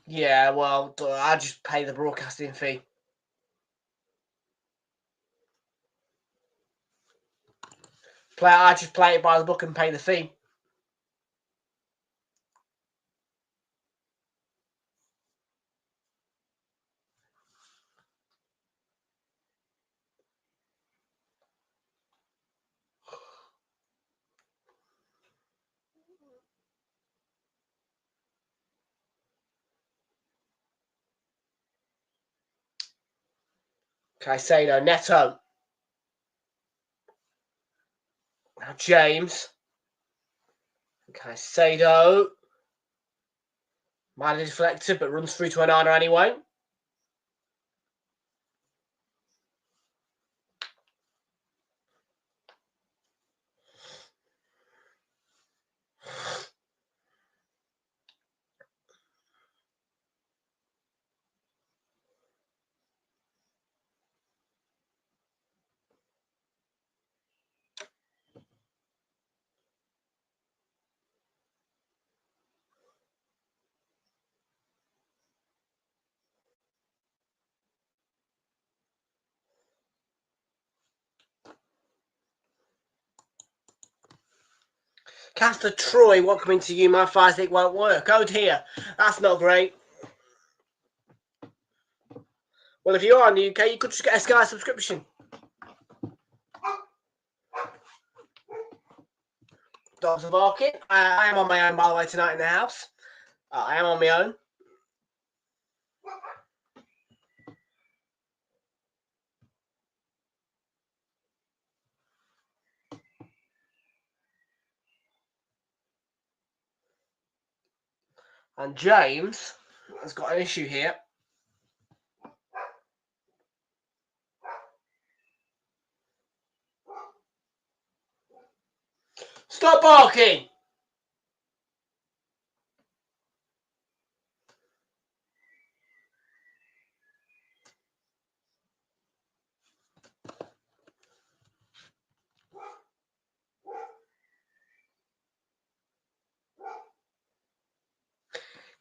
Yeah, well, I just pay the broadcasting fee. I just play it by the book and pay the fee. Caicedo, Neto. Now James. Caicedo. Might have deflected, but runs through to Onana anyway. Castor Troy, welcome into you. My fire stick won't work. Code here. That's not great. Well, if you are in the UK, you could just get a Sky subscription. Dogs are barking. I am on my own, by the way, tonight in the house. I am on my own. And James has got an issue here. Stop barking!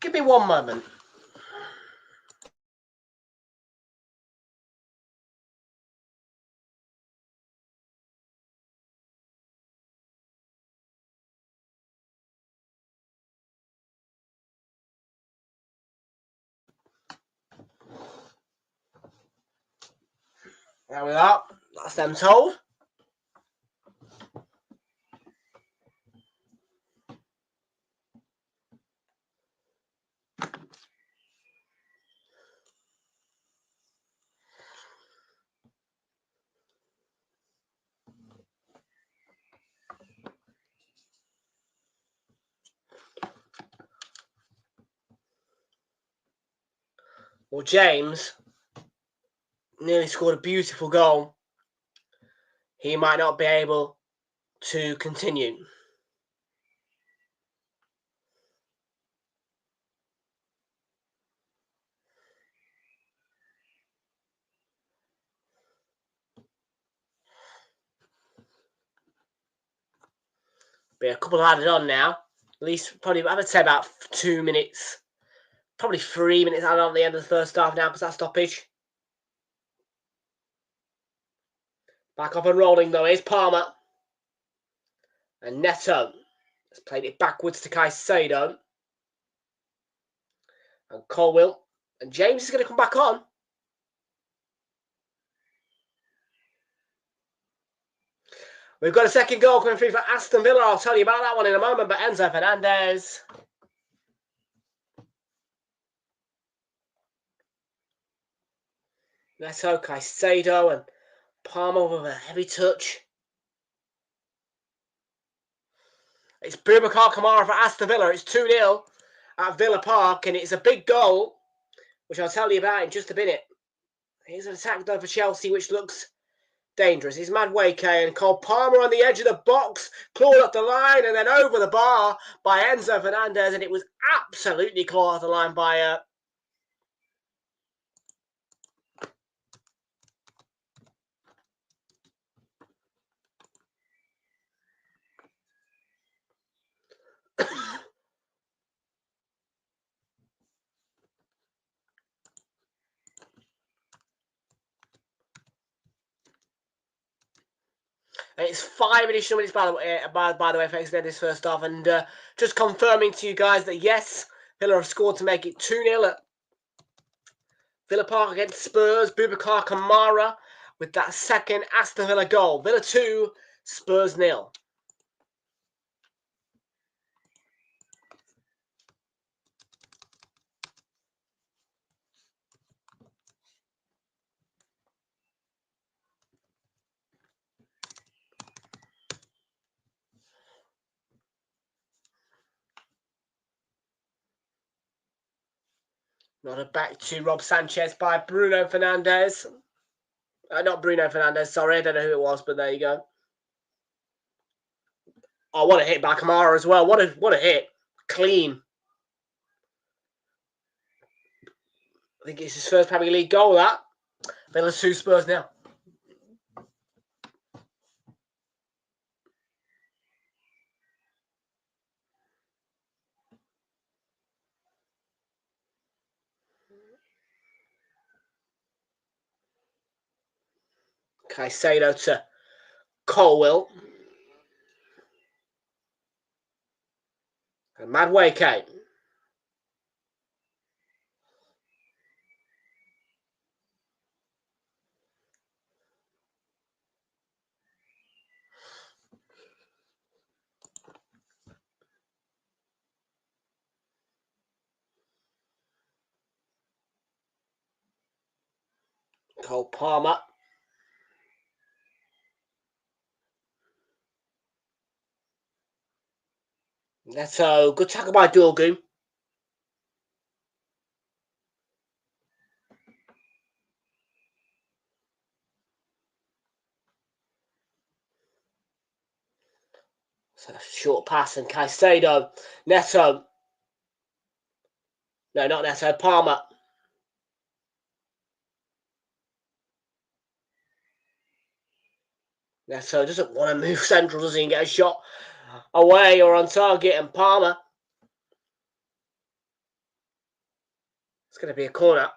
Give me one moment. There we are. That's them told. Well, James nearly scored a beautiful goal. He might not be able to continue. Be a couple added on now. At least probably, I would say about 2 minutes. Probably 3 minutes added on at the end of the first half now because that stoppage. Back up and rolling though is Palmer. And Neto has played it backwards to Caicedo. And Colwill. And James is going to come back on. We've got a second goal coming through for Aston Villa. I'll tell you about that one in a moment. But Enzo Fernandez. Neto, Caicedo, and Palmer with a heavy touch. It's Boubacar Kamara for Aston Villa. It's 2-0 at Villa Park, and it's a big goal, which I'll tell you about in just a minute. Here's an attack though for Chelsea, which looks dangerous. It's Madueke and Cole Palmer on the edge of the box, clawed up the line, and then over the bar by Enzo Fernandez, and it was absolutely clawed off the line by It's 5 additional minutes, by the way, for this first half. And just confirming to you guys that, yes, Villa have scored to make it 2-0 at Villa Park against Spurs. Boubacar Kamara with that second Aston Villa goal. Villa 2, Spurs 0. Nodded back to Rob Sanchez by Bruno Fernandes. Not Bruno Fernandes, sorry, I don't know who it was, but there you go. Oh, what a hit by Kamara as well. What a hit. Clean. I think it's his first Premier League goal, that. Villa's 2 Spurs now. Caicedo to Colwill. And Madueke. Cole Palmer. Neto. Good tackle by Dorgu. So short pass and Caicedo. Neto. No, not Neto. Palmer. Neto doesn't want to move central, does he? And get a shot away or on target. And Palmer. It's going to be a corner.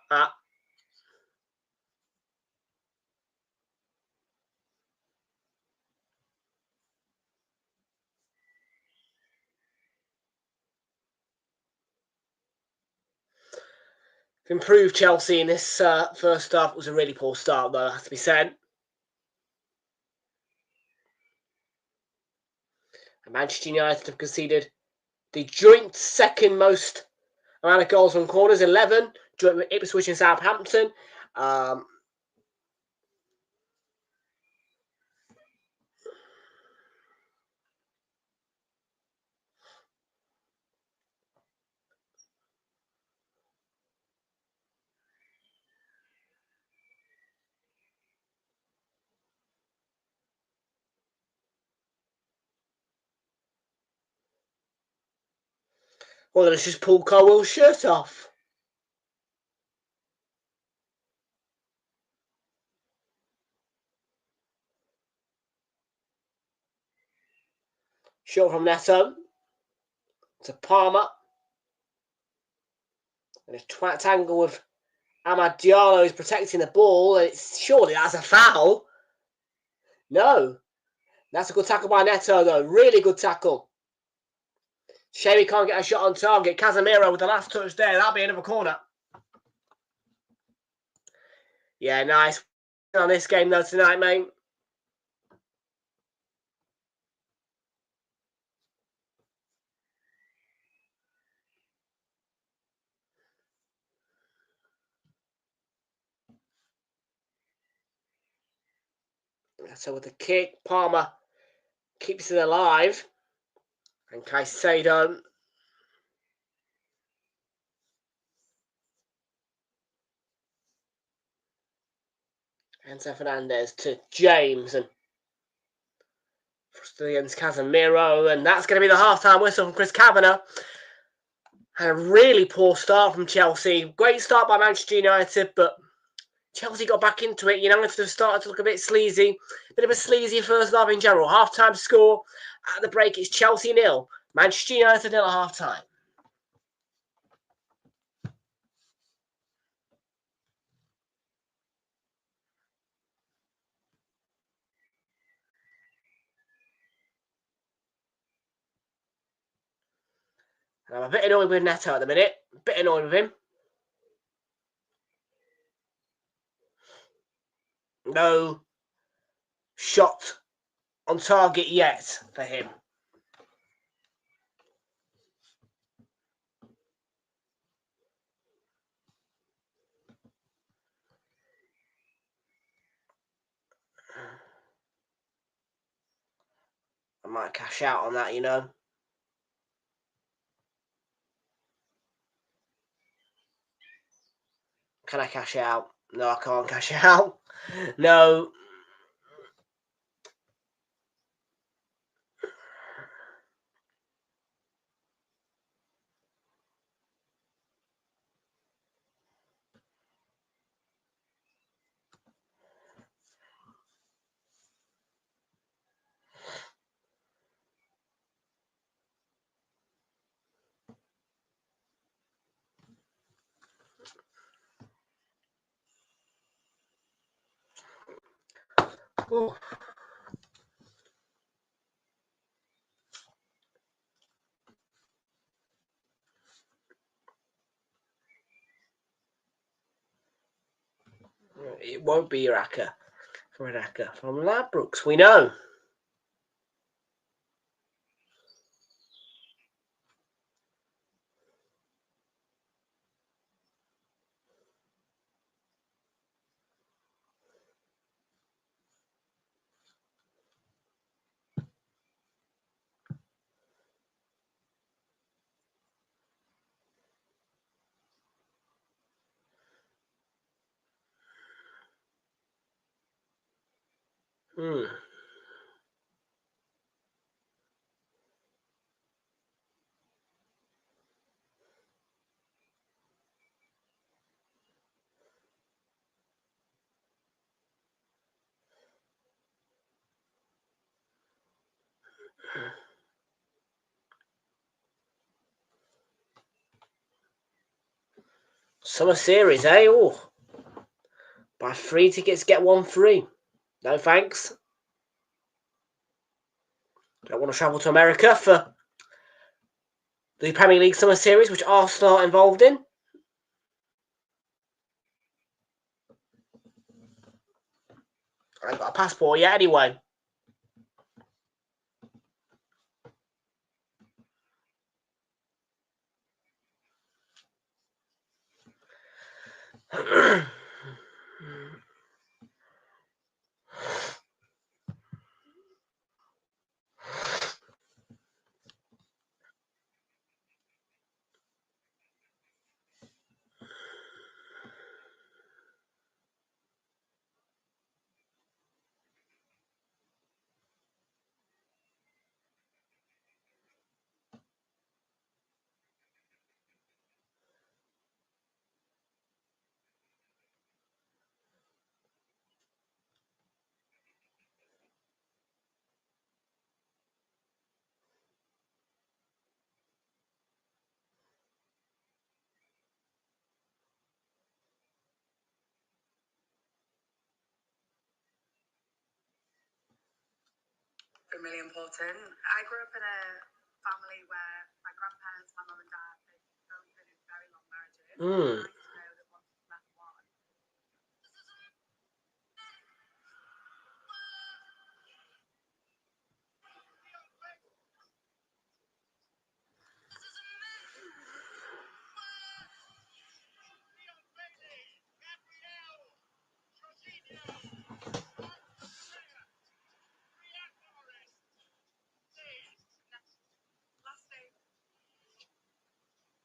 Improved Chelsea in this first half. It was a really poor start, though, has to be said. And Manchester United have conceded the joint second most amount of goals from corners, 11, joint with Ipswich and Southampton. Well, let's just pull Colwell's shirt off. Shot from Neto to Palmer. And a twat angle with Amad Diallo is protecting the ball. And surely that's a foul. No. That's a good tackle by Neto, though. Really good tackle. Shame he can't get a shot on target. Casemiro with the last touch there. That'll be another corner. Yeah, nice on this game, though, tonight, mate. So with the kick, Palmer keeps it alive. And Caicedo. Enzo Fernandez to James. And thrusted against Casemiro. And that's going to be the half-time whistle from Chris Kavanagh. Had a really poor start from Chelsea. Great start by Manchester United, but Chelsea got back into it. United have started to look a bit sleazy. Bit of a sleazy first half in general. Half-time score at the break, it's Chelsea 0. Manchester United 0 at half-time. I'm a bit annoyed with Neto at the minute. A bit annoyed with him. No shot on target yet for him. I might cash out on that, you know. Can I cash out? No, I can't cash out. No. Ooh. It won't be Raka for Raka from Ladbrokes. We know. Summer series, eh? Oh, buy 3 tickets, get 1 free. No thanks. Don't want to travel to America for the Premier League Summer Series, which Arsenal are involved in. I ain't got a passport yet anyway. Really important. I grew up in a family where my grandparents, my mum and dad, they've both been in very long marriages. I know that once you've met one.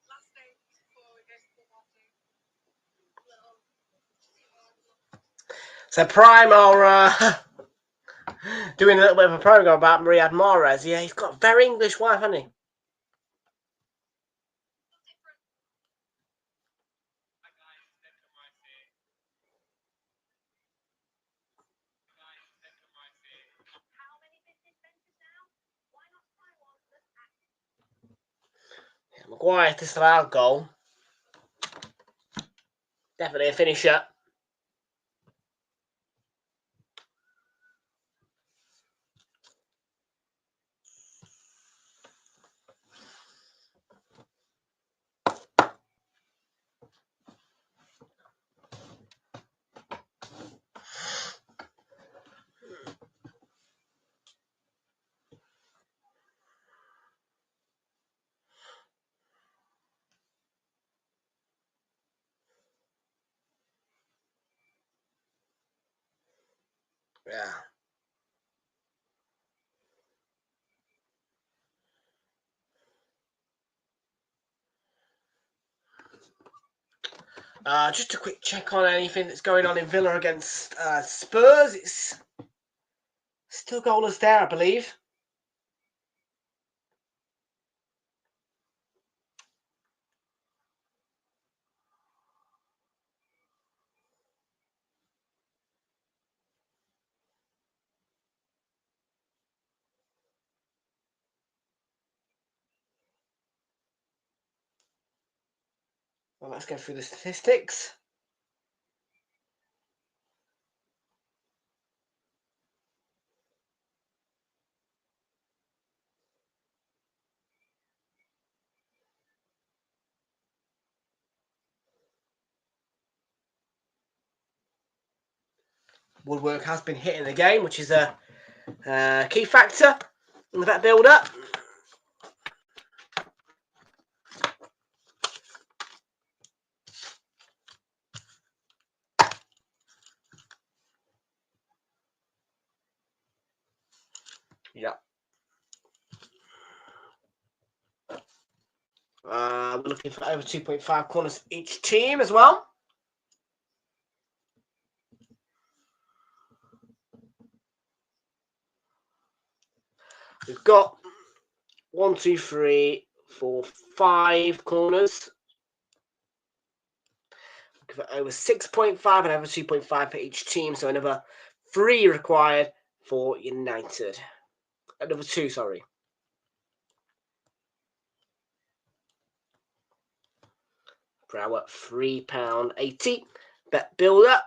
Last day before we go to the party. So Prime are doing a little bit of a program about Riyad Mahrez. Yeah, he's got a very English wife, hasn't he? Maguire disallowed goal. Definitely a finisher. Yeah. Just a quick check on anything that's going on in Villa against Spurs. It's still goalless there, I believe. Well, let's go through the statistics. Woodwork has been hitting the game, which is a key factor in that build-up. Yeah. We're looking for over 2.5 corners each team as well. We've got 1, 2, 3, 4, 5 corners. We've got over 6.5 and over 2.5 for each team, so another 3 required for United. Another 2, sorry. Per hour, £3.80. Bet builder.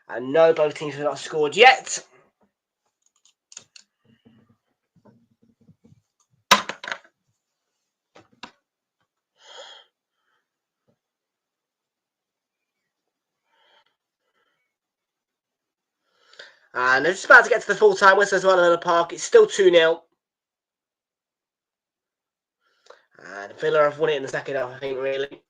And no, both teams have not scored yet. And they're just about to get to the full-time whistle as well in the park. It's still 2-0. And Villa have won it in the second half, I think, really.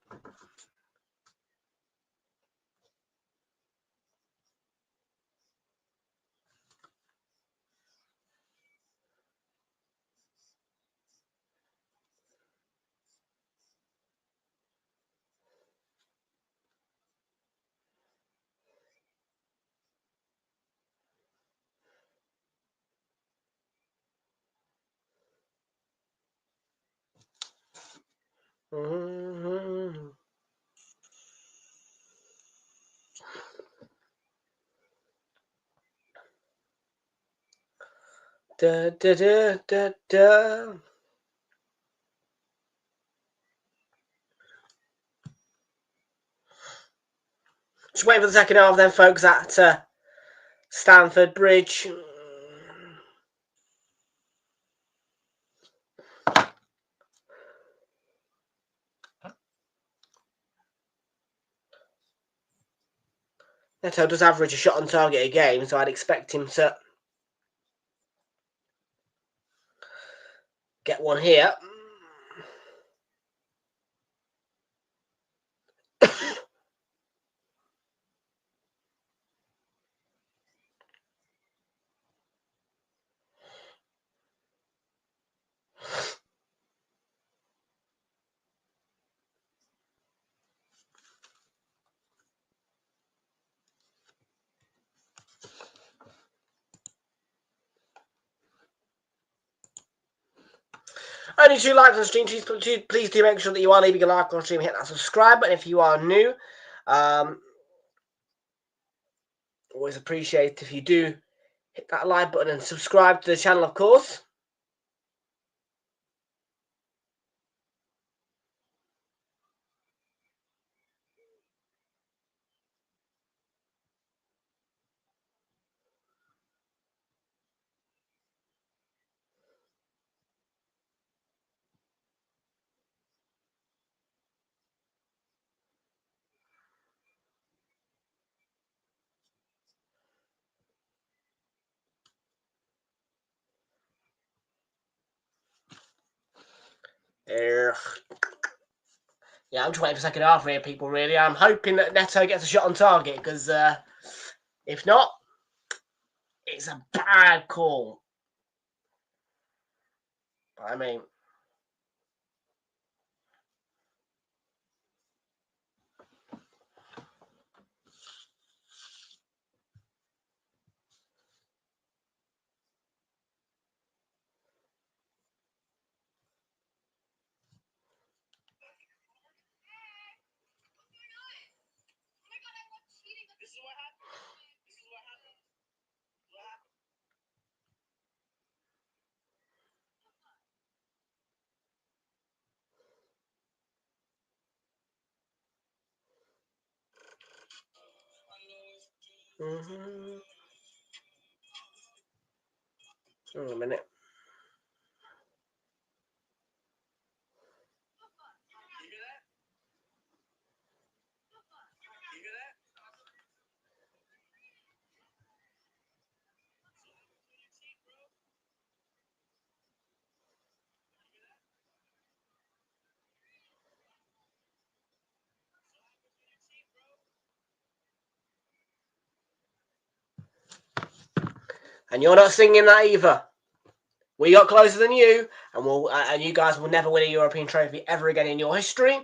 Da, da, da, da, da. Just waiting for the second half then, folks, at Stamford Bridge. Neto does average a shot on target a game, so I'd expect him to get one here. Only 2 likes on the stream. Please do make sure that you are leaving a like on the stream. Hit that subscribe button if you are new. Always appreciate if you do hit that like button and subscribe to the channel, of course. Yeah, I'm just waiting for second half here, people, really. I'm hoping that Neto gets a shot on target, because if not, it's a bad call. I mean, Hang on a minute. And you're not singing that either. We got closer than you, and you guys will never win a European trophy ever again in your history.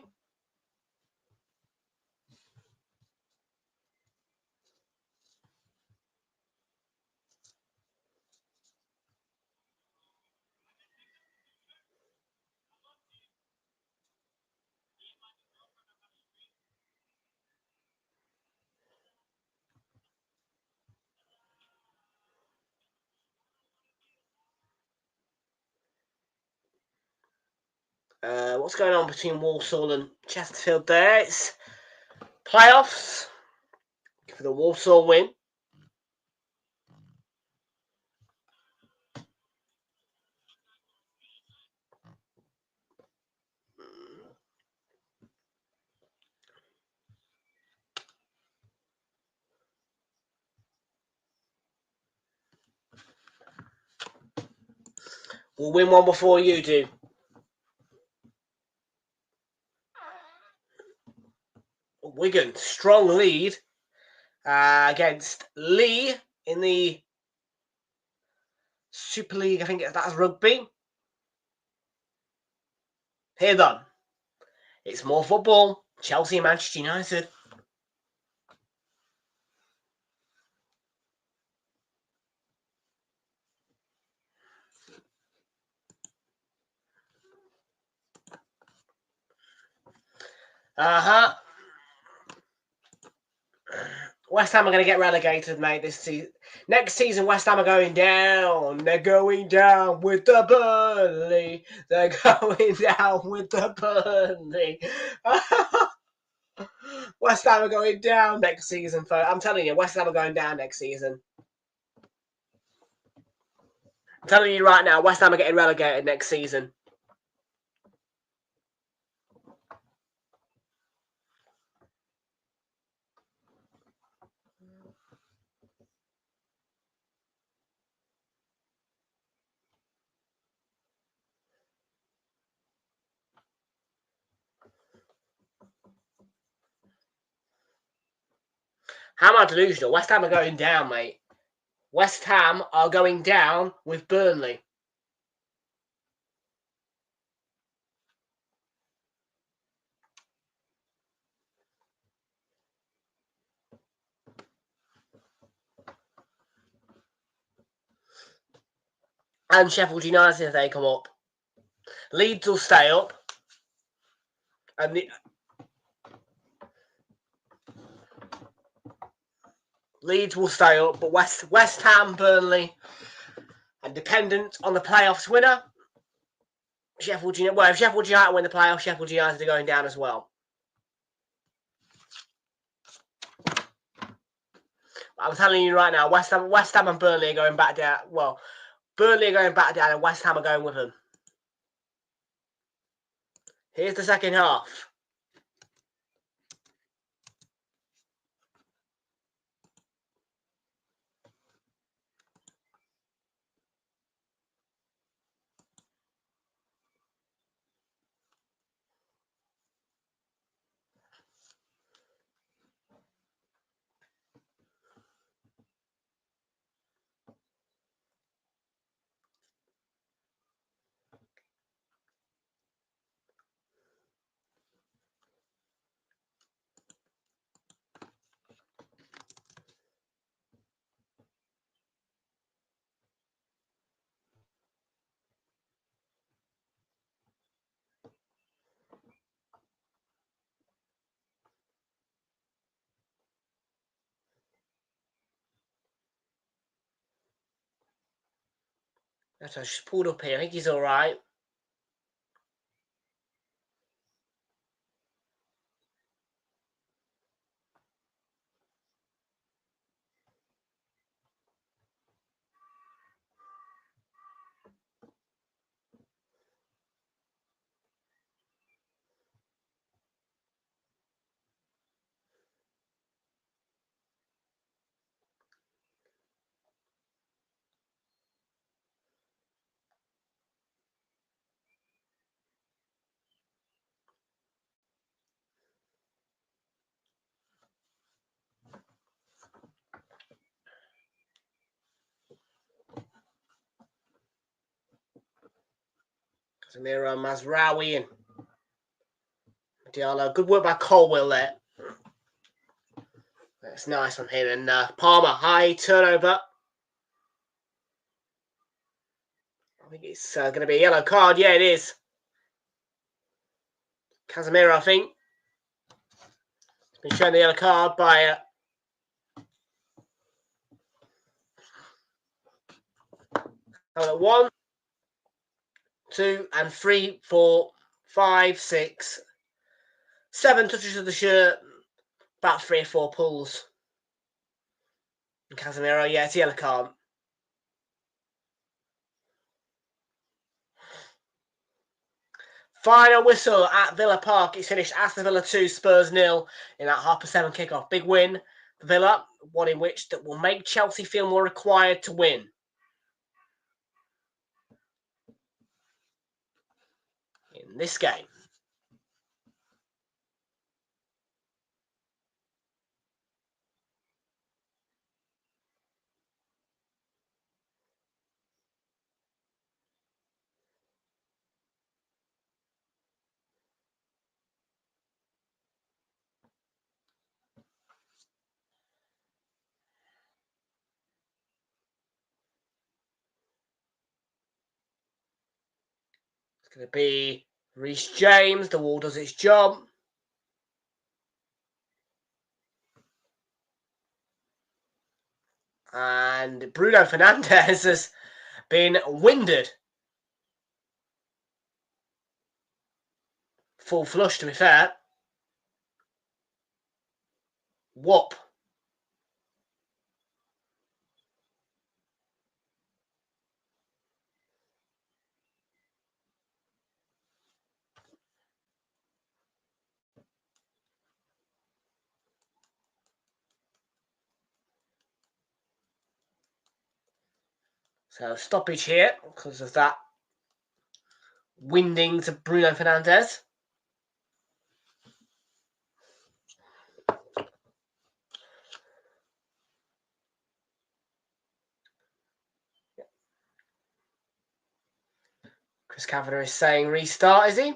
What's going on between Walsall and Chesterfield there? It's playoffs for the Walsall win. We'll win one before you do. Wigan, strong lead against Lee in the Super League. I think that's rugby. Here then, it's more football. Chelsea and Manchester United. West Ham are going to get relegated, mate, this season. Next season, West Ham are going down. They're going down with the Burnley. They're going down with the Burnley. West Ham are going down next season, folks. I'm telling you, West Ham are going down next season. I'm telling you right now, West Ham are getting relegated next season. How am I delusional? West Ham are going down, mate. West Ham are going down with Burnley. And Sheffield United if they come up. Leeds will stay up. And Leeds will stay up, but West Ham, Burnley, and dependent on the playoffs winner, Sheffield United. Well, if Sheffield United win the playoffs, Sheffield United are going down as well. I'm telling you right now, West Ham and Burnley are going back down. Well, Burnley are going back down, and West Ham are going with them. Here's the second half. That's I just pulled up here. I think he's all right. Casemiro, Mazraoui and Diallo. Good work by Colwell there. That's nice from him. And Palmer, high turnover. I think it's going to be a yellow card. Yeah, it is. Casemiro, I think. He's been shown the yellow card by... 1, 2, and 3, 4, 5, 6, 7 touches of the shirt. About 3 or 4 pulls. And Casemiro, yeah, it's a yellow card. Final whistle at Villa Park. It's finished Aston Villa 2, Spurs 0 in that 7:30 kickoff. Big win for Villa, one in which that will make Chelsea feel more required to win. In this game. It's going to be Reece James. The wall does its job. And Bruno Fernandes has been winded. Full flush, to be fair. Whoop. So stoppage here because of that winding to Bruno Fernandes. Chris Kavanagh is saying restart, is he?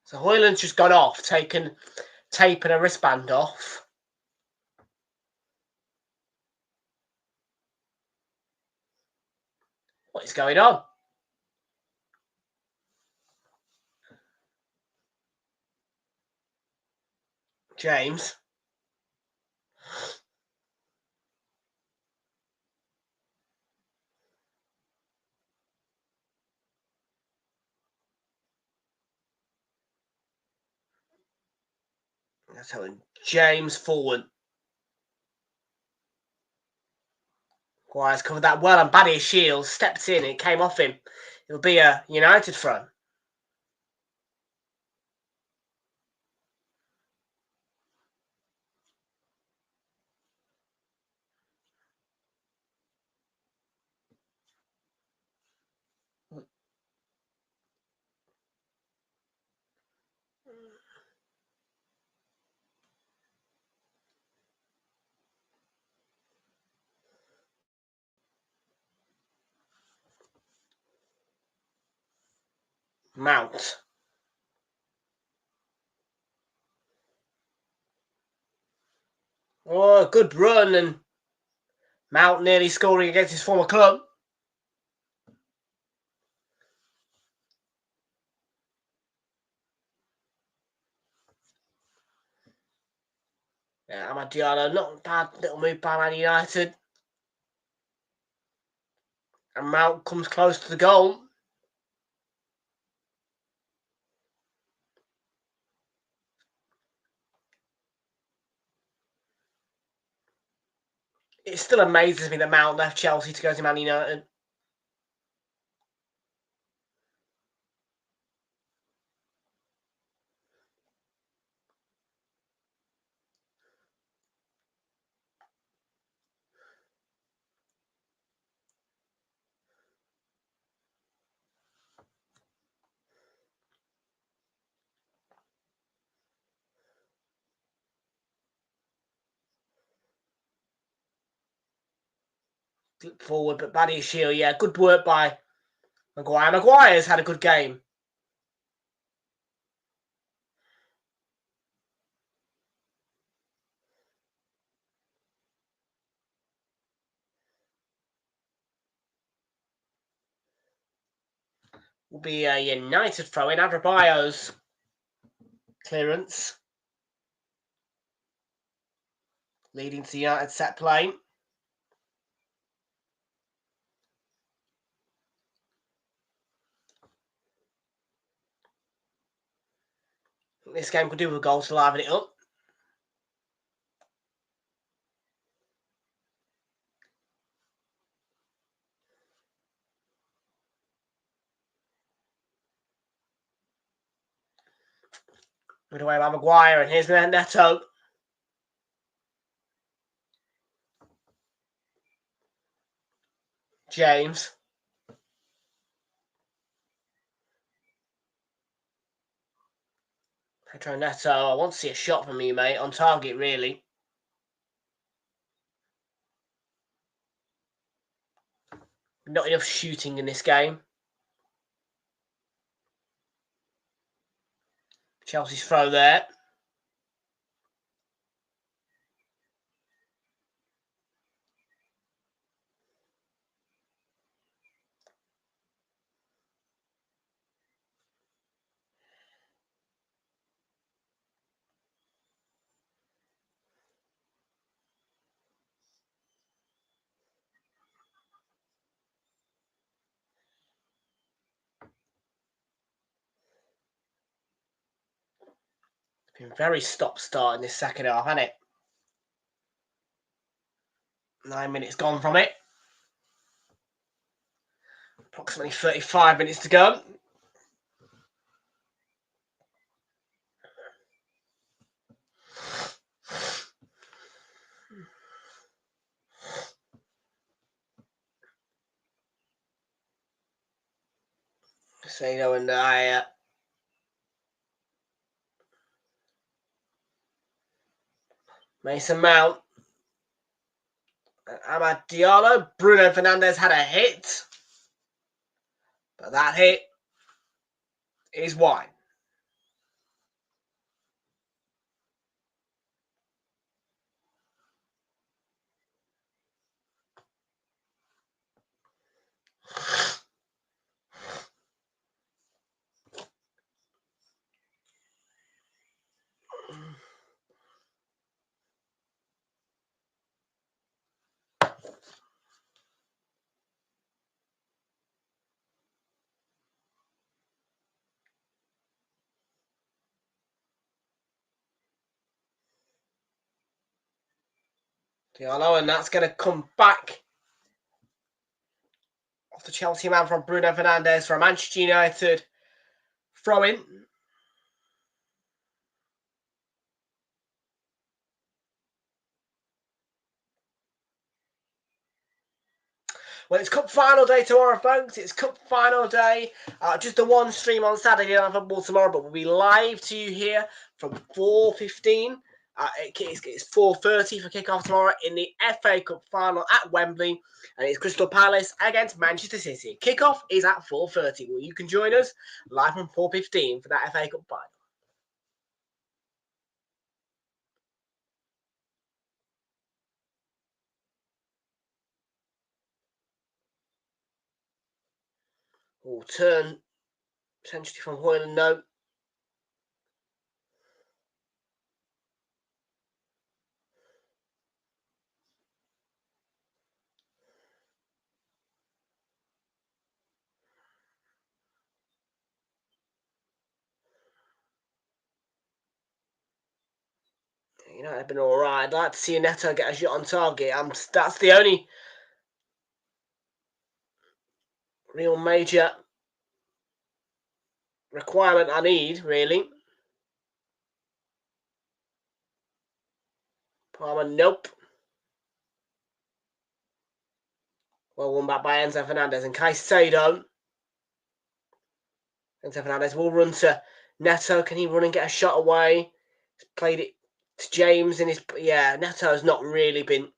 So Højlund's just gone off, taping a wristband off. What is going on? James. That's telling James forward. Guire's covered that well, and Badia Shields stepped in. It came off him. It'll be a United front. Mount. Oh, good run, and Mount nearly scoring against his former club. Yeah, Amad Diallo, not a bad little move by Man United. And Mount comes close to the goal. still amazes me that Mount left Chelsea to go to Man United. Forward, but bad issue. Yeah, good work by Maguire. Maguire's had a good game. Will be a United throw in. Adebayo's clearance, leading to United set play. This game could do with a goal to liven it up. Good away by Maguire, and here's Neto. James. Pedro Neto, I want to see a shot from you, mate. On target, really. Not enough shooting in this game. Chelsea's throw there. Been very stop-start in this second half, hasn't it? 9 minutes gone from it. Approximately 35 minutes to go. Casino and Mason Mount. Amad Diallo. Bruno Fernandes had a hit. But that hit is wide. Diallo, and that's going to come back off the Chelsea man from Bruno Fernandes for a Manchester United throw in. Well, it's Cup final day tomorrow, folks. It's Cup final day. Just the one stream on Saturday Night Football tomorrow, but we'll be live to you here from 4:15. It's 4:30 for kickoff tomorrow in the FA Cup final at Wembley, and it's Crystal Palace against Manchester City. Kickoff is at 4:30. Well, you can join us live from 4:15 for that FA Cup final. We'll turn potentially from Hoyland. No. know, it'd been all right. I'd like to see Neto get a shot on target. That's the only real major requirement I need, really. Palmer, nope. Well won back by Enzo Fernandez and Caicedo. Enzo Fernandez will run to Neto. Can he run and get a shot away? He's played it to James in his... Yeah, Neto's not really been...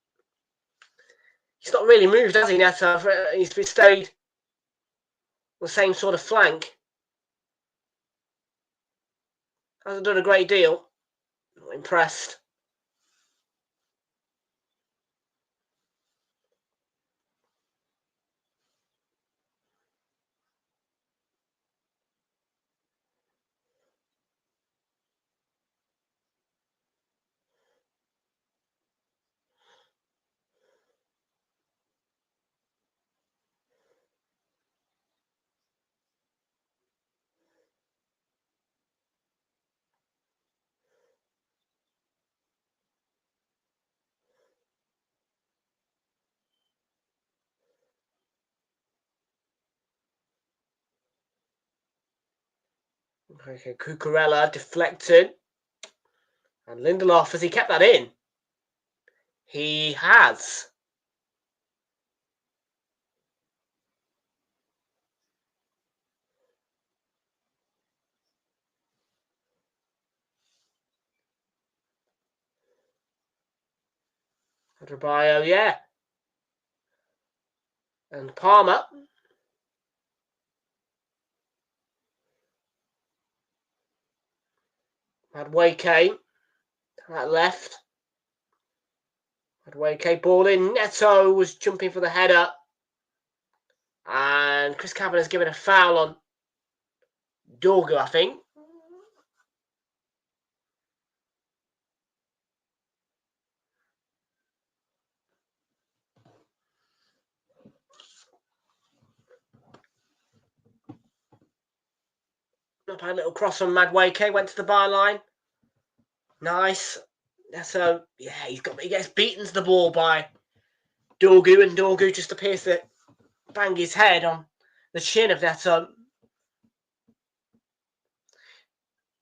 He's not really moved, has he, Neto? He's stayed the same sort of flank. Hasn't done a great deal. Not impressed. Okay, Cucurella deflected. And Lindelof, has he kept that in? He has. Adebayo, yeah. And Palmer. Madueke. That left. Madueke ball in. Neto was jumping for the header. And Chris Kavanagh's given a foul on Dorgu, I think. Up a little cross from Madueke, went to the byline. Nice. So yeah, he gets beaten to the ball by Dorgu, and Dorgu just appears to bang his head on the chin of Neto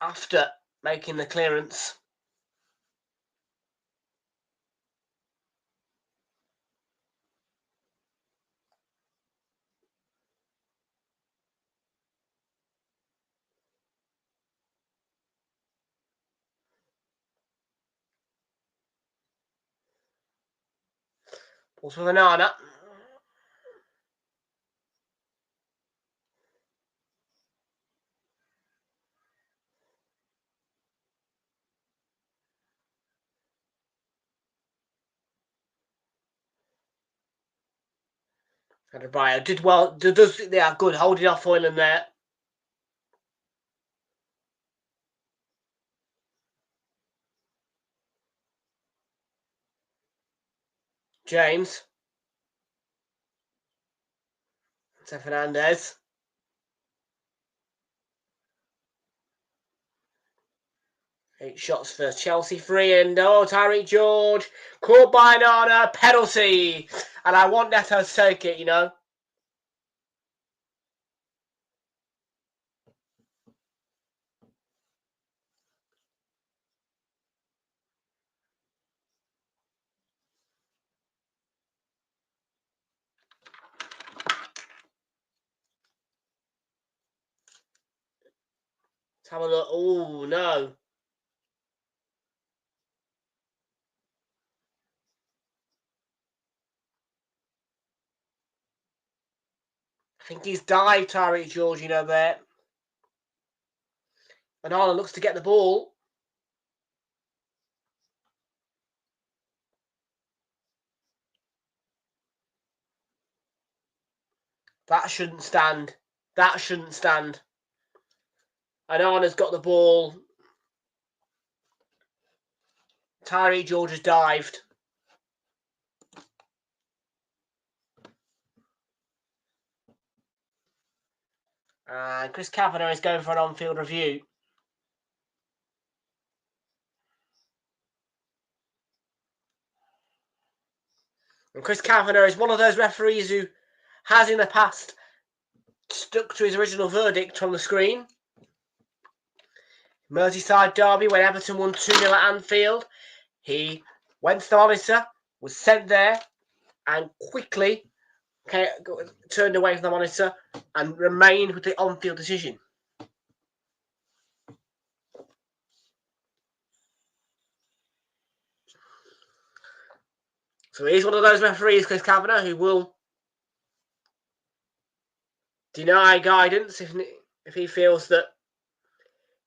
after making the clearance. Balls for Banana. Adebayo did well. They are good holding off Hoyland there. James. To Fernandez. Eight shots for Chelsea, 3, and Tyreek George caught by Nana, penalty, and I want Neto to take it, you know. Let's have a look. Oh no. I think he's dived, Tyreek George, you know, there. And Arnold looks to get the ball. That shouldn't stand. That shouldn't stand. And Arnold's got the ball. Tyreek George has dived. And Chris Kavanagh is going for an on-field review. And Chris Kavanagh is one of those referees who has in the past stuck to his original verdict on the screen. Merseyside derby when Everton won 2-0 at Anfield. He went to the monitor, was sent there, and quickly turned away from the monitor and remained with the on-field decision. So he's one of those referees, Chris Kavanagh, who will deny guidance if he feels that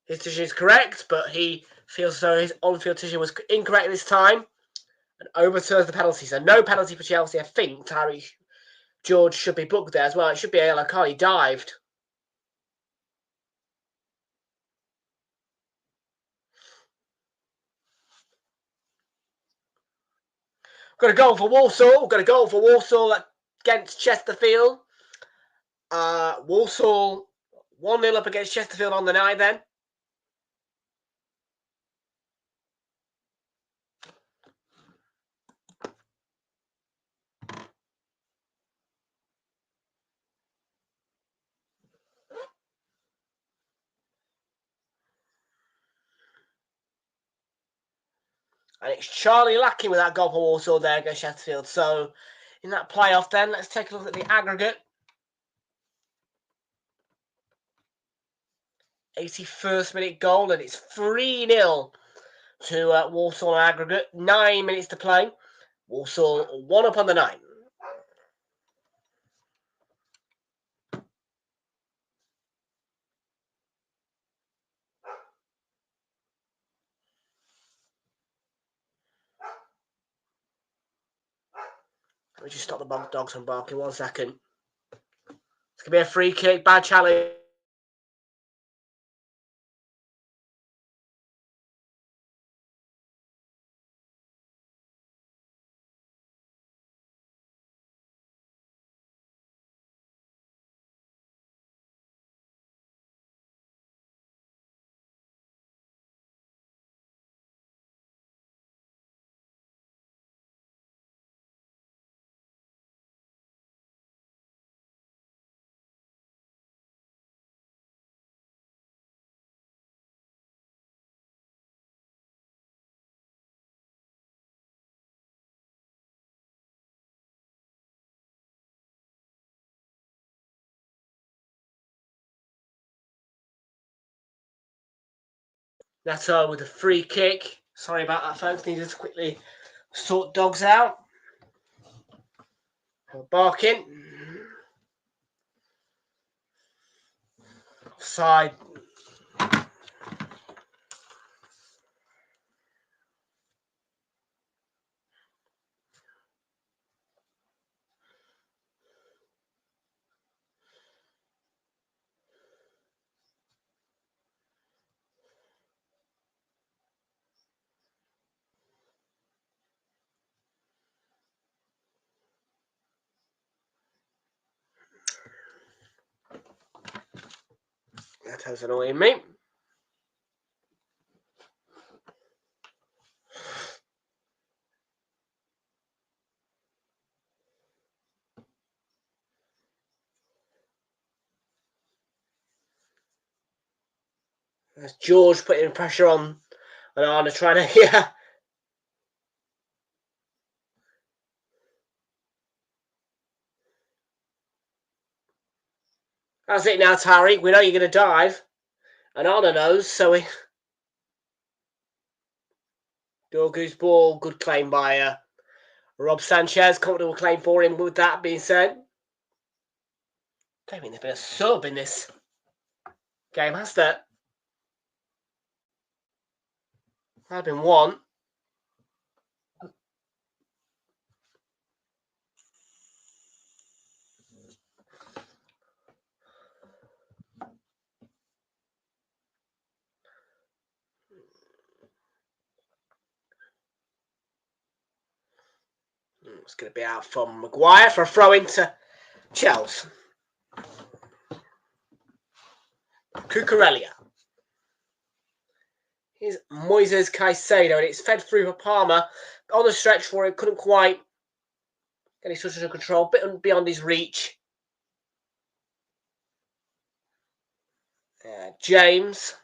his decision is correct, but he feels as though his on-field decision was incorrect this time and overturns the penalty. So no penalty for Chelsea. I think Tyree George should be booked there as well. It should be a yellow card. He dived. Got a goal for Walsall. Got a goal for Walsall against Chesterfield. Walsall 1-0 up against Chesterfield on the night then. And it's Charlie Lacking with that goal for Walsall there against Chesterfield. So in that playoff then, let's take a look at the aggregate. 81st minute goal, and it's 3-0 to Walsall on aggregate. 9 minutes to play. Walsall 1 up on the 9. Let me just stop the dogs from barking 1 second. It's going to be a free kick, bad challenge. That's all with a free kick. Sorry about that, folks. Needed to quickly sort dogs out. Barking. Offside. That was annoying me. That's George putting pressure on Arna trying to, yeah. That's it now, Tariq. We know you're going to dive. And Arna knows, so we... Dorgu's ball, good claim by Rob Sanchez. Comfortable claim for him with that being said. Don't mean there's been a sub in this game, has there? There's been one. It's going to be out from Maguire for a throw into Chelsea. Cucurella. Here's Moises Caicedo, and it's fed through for Palmer. On the stretch for him, couldn't quite Getting his touch under control, a bit beyond his reach. James.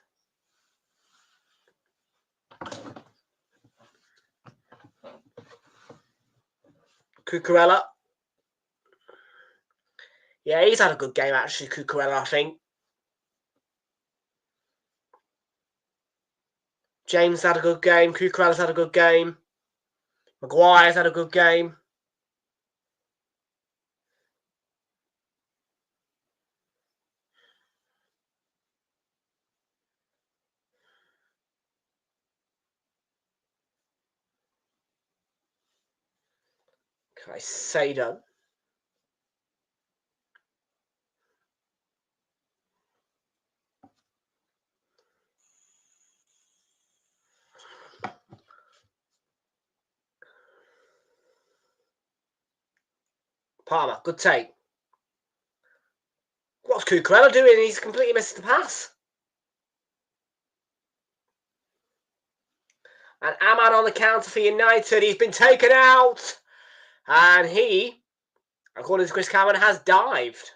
Cucurella. Yeah, he's had a good game, actually, Cucurella, I think. James had a good game. Cucurella's had a good game. Maguire's had a good game. Caicedo. Palmer, good take. What's Cucurella doing? He's completely missed the pass. And Ahmad on the counter for United. He's been taken out. And he, according to Chris Cameron, has dived.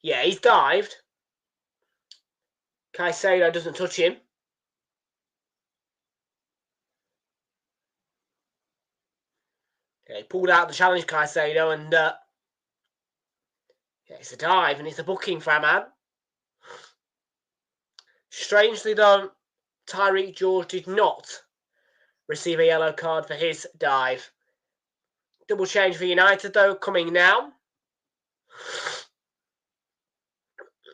Yeah, he's dived. Caicedo doesn't touch him. Yeah, he pulled out the challenge, Caicedo, and yeah, it's a dive, and it's a booking for Ahmad. Strangely, though, Tyreek George did not receive a yellow card for his dive. Double change for United, though, coming now.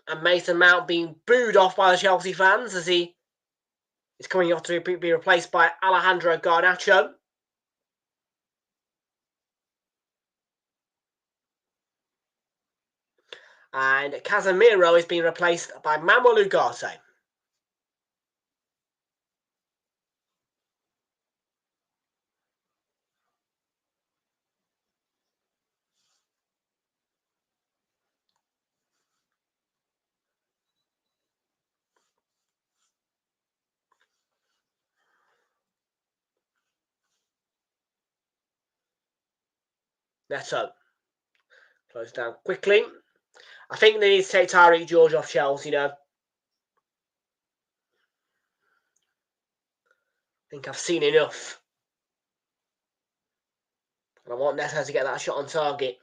And Mason Mount being booed off by the Chelsea fans as he is coming off to be replaced by Alejandro Garnacho. And Casemiro is being replaced by Manuel Ugarte. Neto. Close down quickly. I think they need to take Tyreek George off Chelsea, you know. I think I've seen enough. And I want Neto to get that shot on target.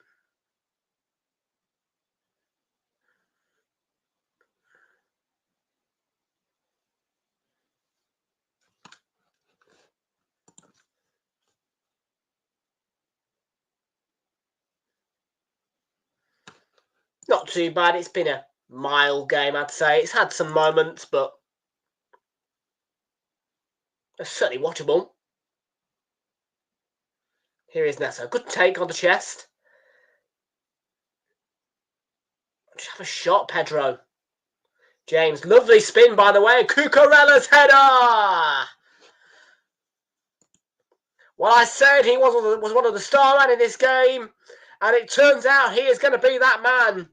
Not too bad. It's been a mild game, I'd say. It's had some moments, but it's certainly watchable. Here is Neto. Good take on the chest. Just have a shot, Pedro. James, lovely spin, by the way. Cucurella's header! Well, I said he was one of the star men in this game, and it turns out he is going to be that man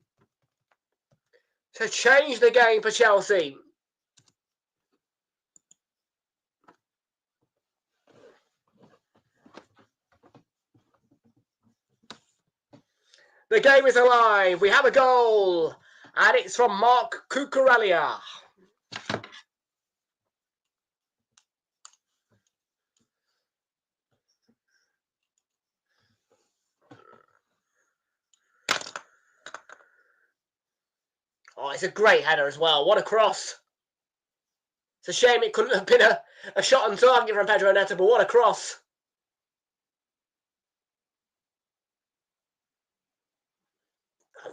to change the game for Chelsea. The game is alive. We have a goal, and it's from Marc Cucurella. Oh, it's a great header as well. What a cross. It's a shame it couldn't have been a shot on target from Pedro Neto, but what a cross.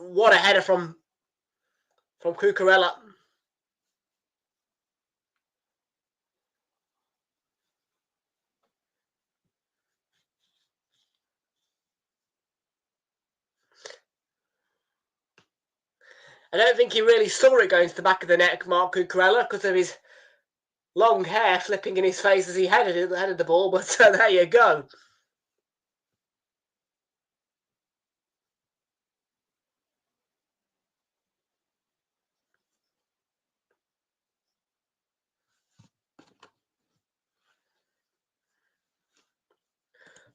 What a header from Cucurella. I don't think he really saw it going to the back of the net, Marc Cucurella, because of his long hair flipping in his face as he headed the ball, but there you go.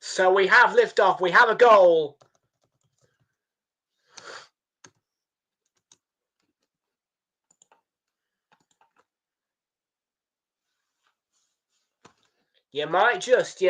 So we have liftoff. We have a goal. You might just.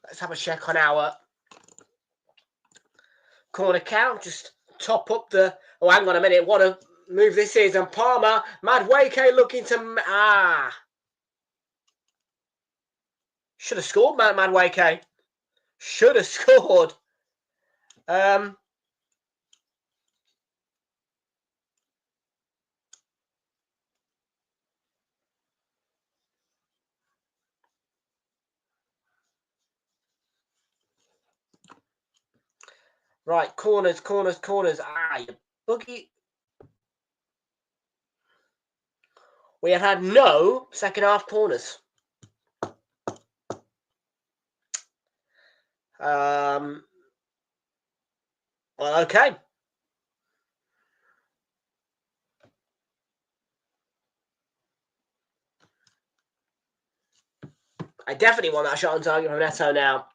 Let's have a check on our corner count. Just top up the... Oh, hang on a minute. What a move this is. And Palmer, Madueke looking to... Should have scored, Madueke. Should have scored. Right, corners. You boogie. We have had no second half corners. Well, okay. I definitely want that shot on target from Neto now.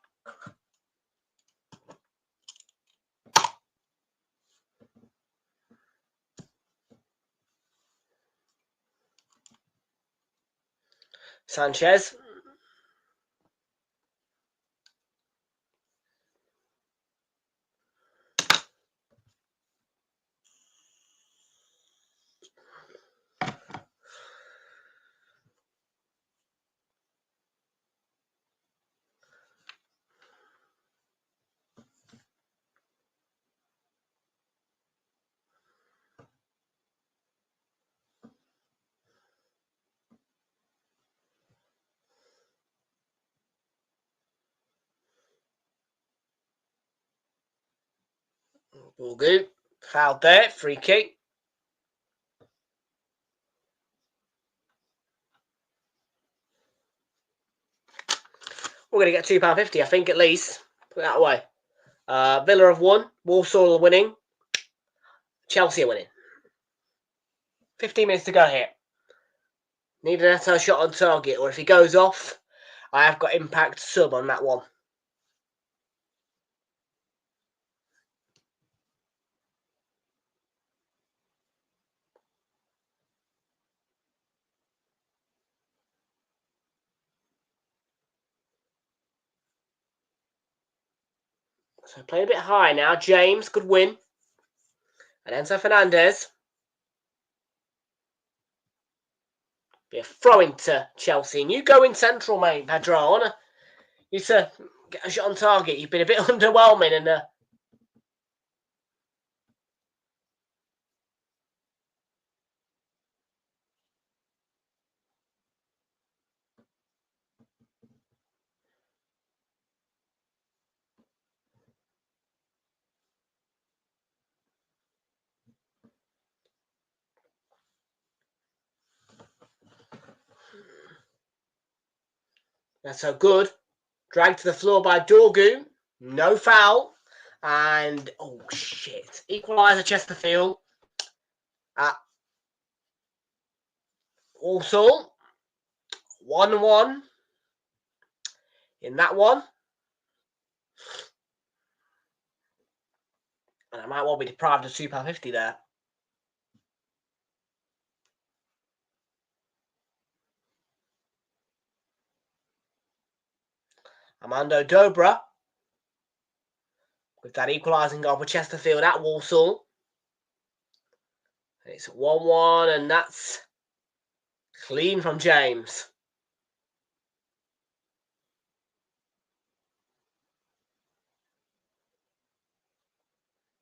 Sanchez. All good. Fouled there. Free kick. We're going to get £2.50, I think, at least. Put that away. Villa have won. Walsall are winning. Chelsea are winning. 15 minutes to go here. Need an Neto shot on target, or if he goes off, I have got impact sub on that one. So play a bit high now. James could win. And Enzo Fernandez. Be a throw into Chelsea. And you go in central, mate, Padron. You to get a shot on target. You've been a bit underwhelming. And that's so good. Dragged to the floor by Dorgu. No foul. And, oh, shit. Equaliser Chesterfield. Also, 1-1 in that one. And I might well be deprived of £2.50 there. Armando Dobra with that equalising goal for Chesterfield at Walsall. And it's 1-1, and that's clean from James.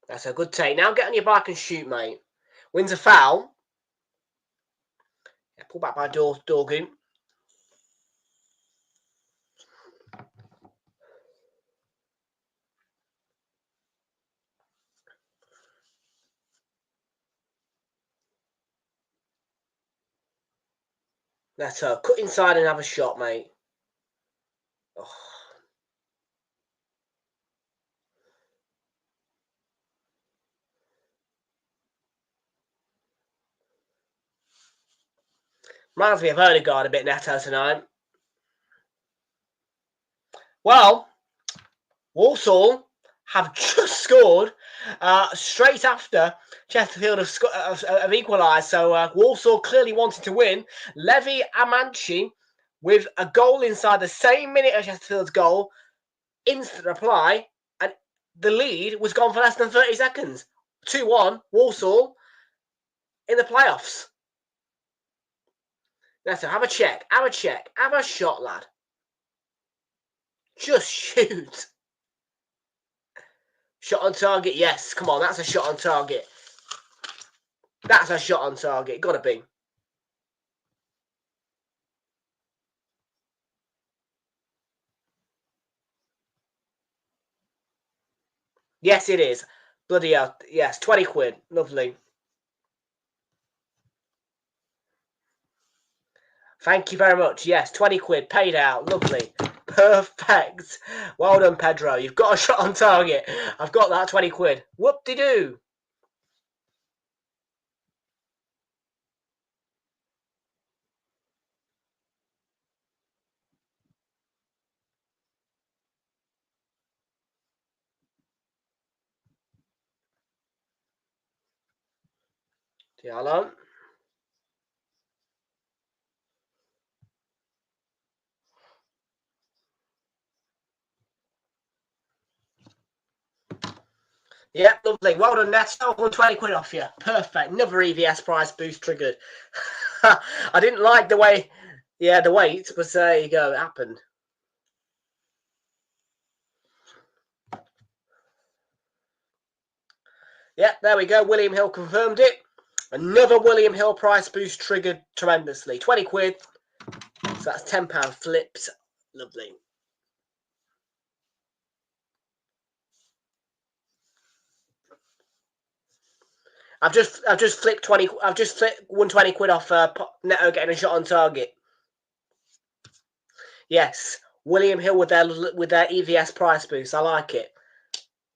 That's a good take. Now get on your bike and shoot, mate. Wins a foul. Yeah, pull back by Dorgu. Neto, cut inside and have a shot, mate. Oh. Reminds me of Odegaard a bit, Neto, tonight. Well, Walsall have just scored straight after Chesterfield have equalised. So Walsall clearly wanted to win. Levi Amanchi with a goal inside the same minute as Chesterfield's goal. Instant reply, and the lead was gone for less than 30 seconds. 2-1, Walsall in the playoffs. Neto, have a check. Have a shot, lad. Just shoot. Shot on target, yes. Come on, that's a shot on target. That's a shot on target. Gotta be. Yes, it is. Bloody hell. Yes, 20 quid. Lovely. Thank you very much. Yes, 20 quid. Paid out. Lovely. Perfect. Well done, Pedro. You've got a shot on target. I've got that 20 quid. Whoop-de-doo. Diallo. Yep, lovely. Well done, Neto. 120 quid off you. Perfect. Another EVS price boost triggered. I didn't like the way, the wait, but there you go. It happened. Yep, there we go. William Hill confirmed it. Another William Hill price boost triggered tremendously. 20 quid. So that's £10 flips. Lovely. I've just flipped 20. I've just flipped 120 quid off Neto getting a shot on target. Yes, William Hill with their EVS price boost. I like it.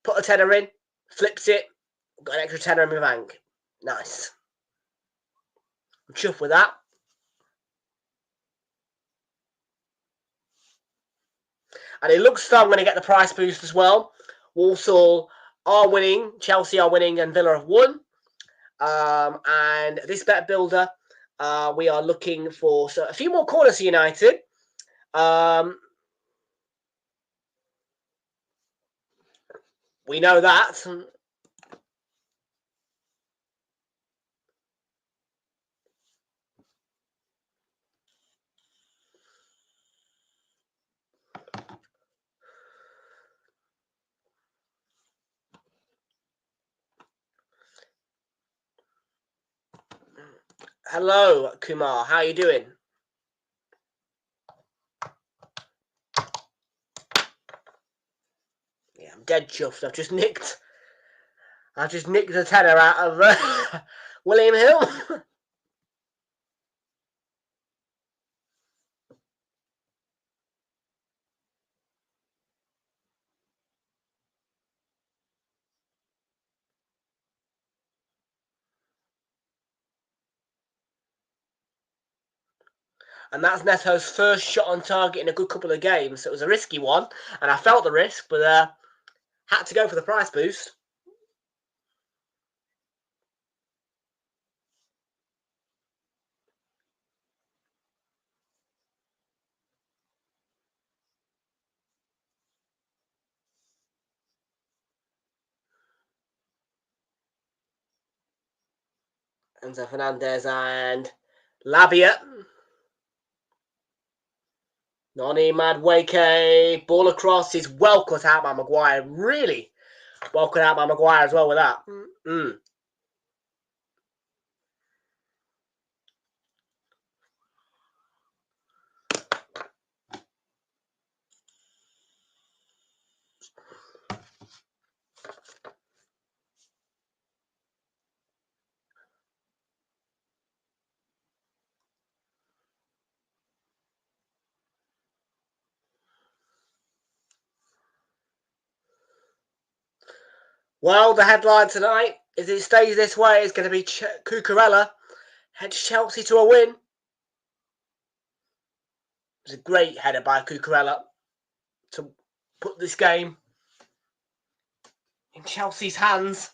Put a tenner in, flips it, got an extra tenner in my bank. Nice. I'm chuffed with that. And it looks like I'm going to get the price boost as well. Walsall are winning, Chelsea are winning, and Villa have won. And this bet builder, we are looking for a few more corners for United. We know that. Hello, Kumar. How are you doing? Yeah, I'm dead chuffed. I've just nicked the tenner out of William Hill. And that's Neto's first shot on target in a good couple of games. So it was a risky one, and I felt the risk, but had to go for the price boost. Enzo Fernandez and Lavia. Noni Madueke. Ball across is well cut out by Maguire. Really well cut out by Maguire as well with that. Well, the headline tonight, if it stays this way, is going to be Cucurella heads Chelsea to a win. It was a great header by Cucurella to put this game in Chelsea's hands.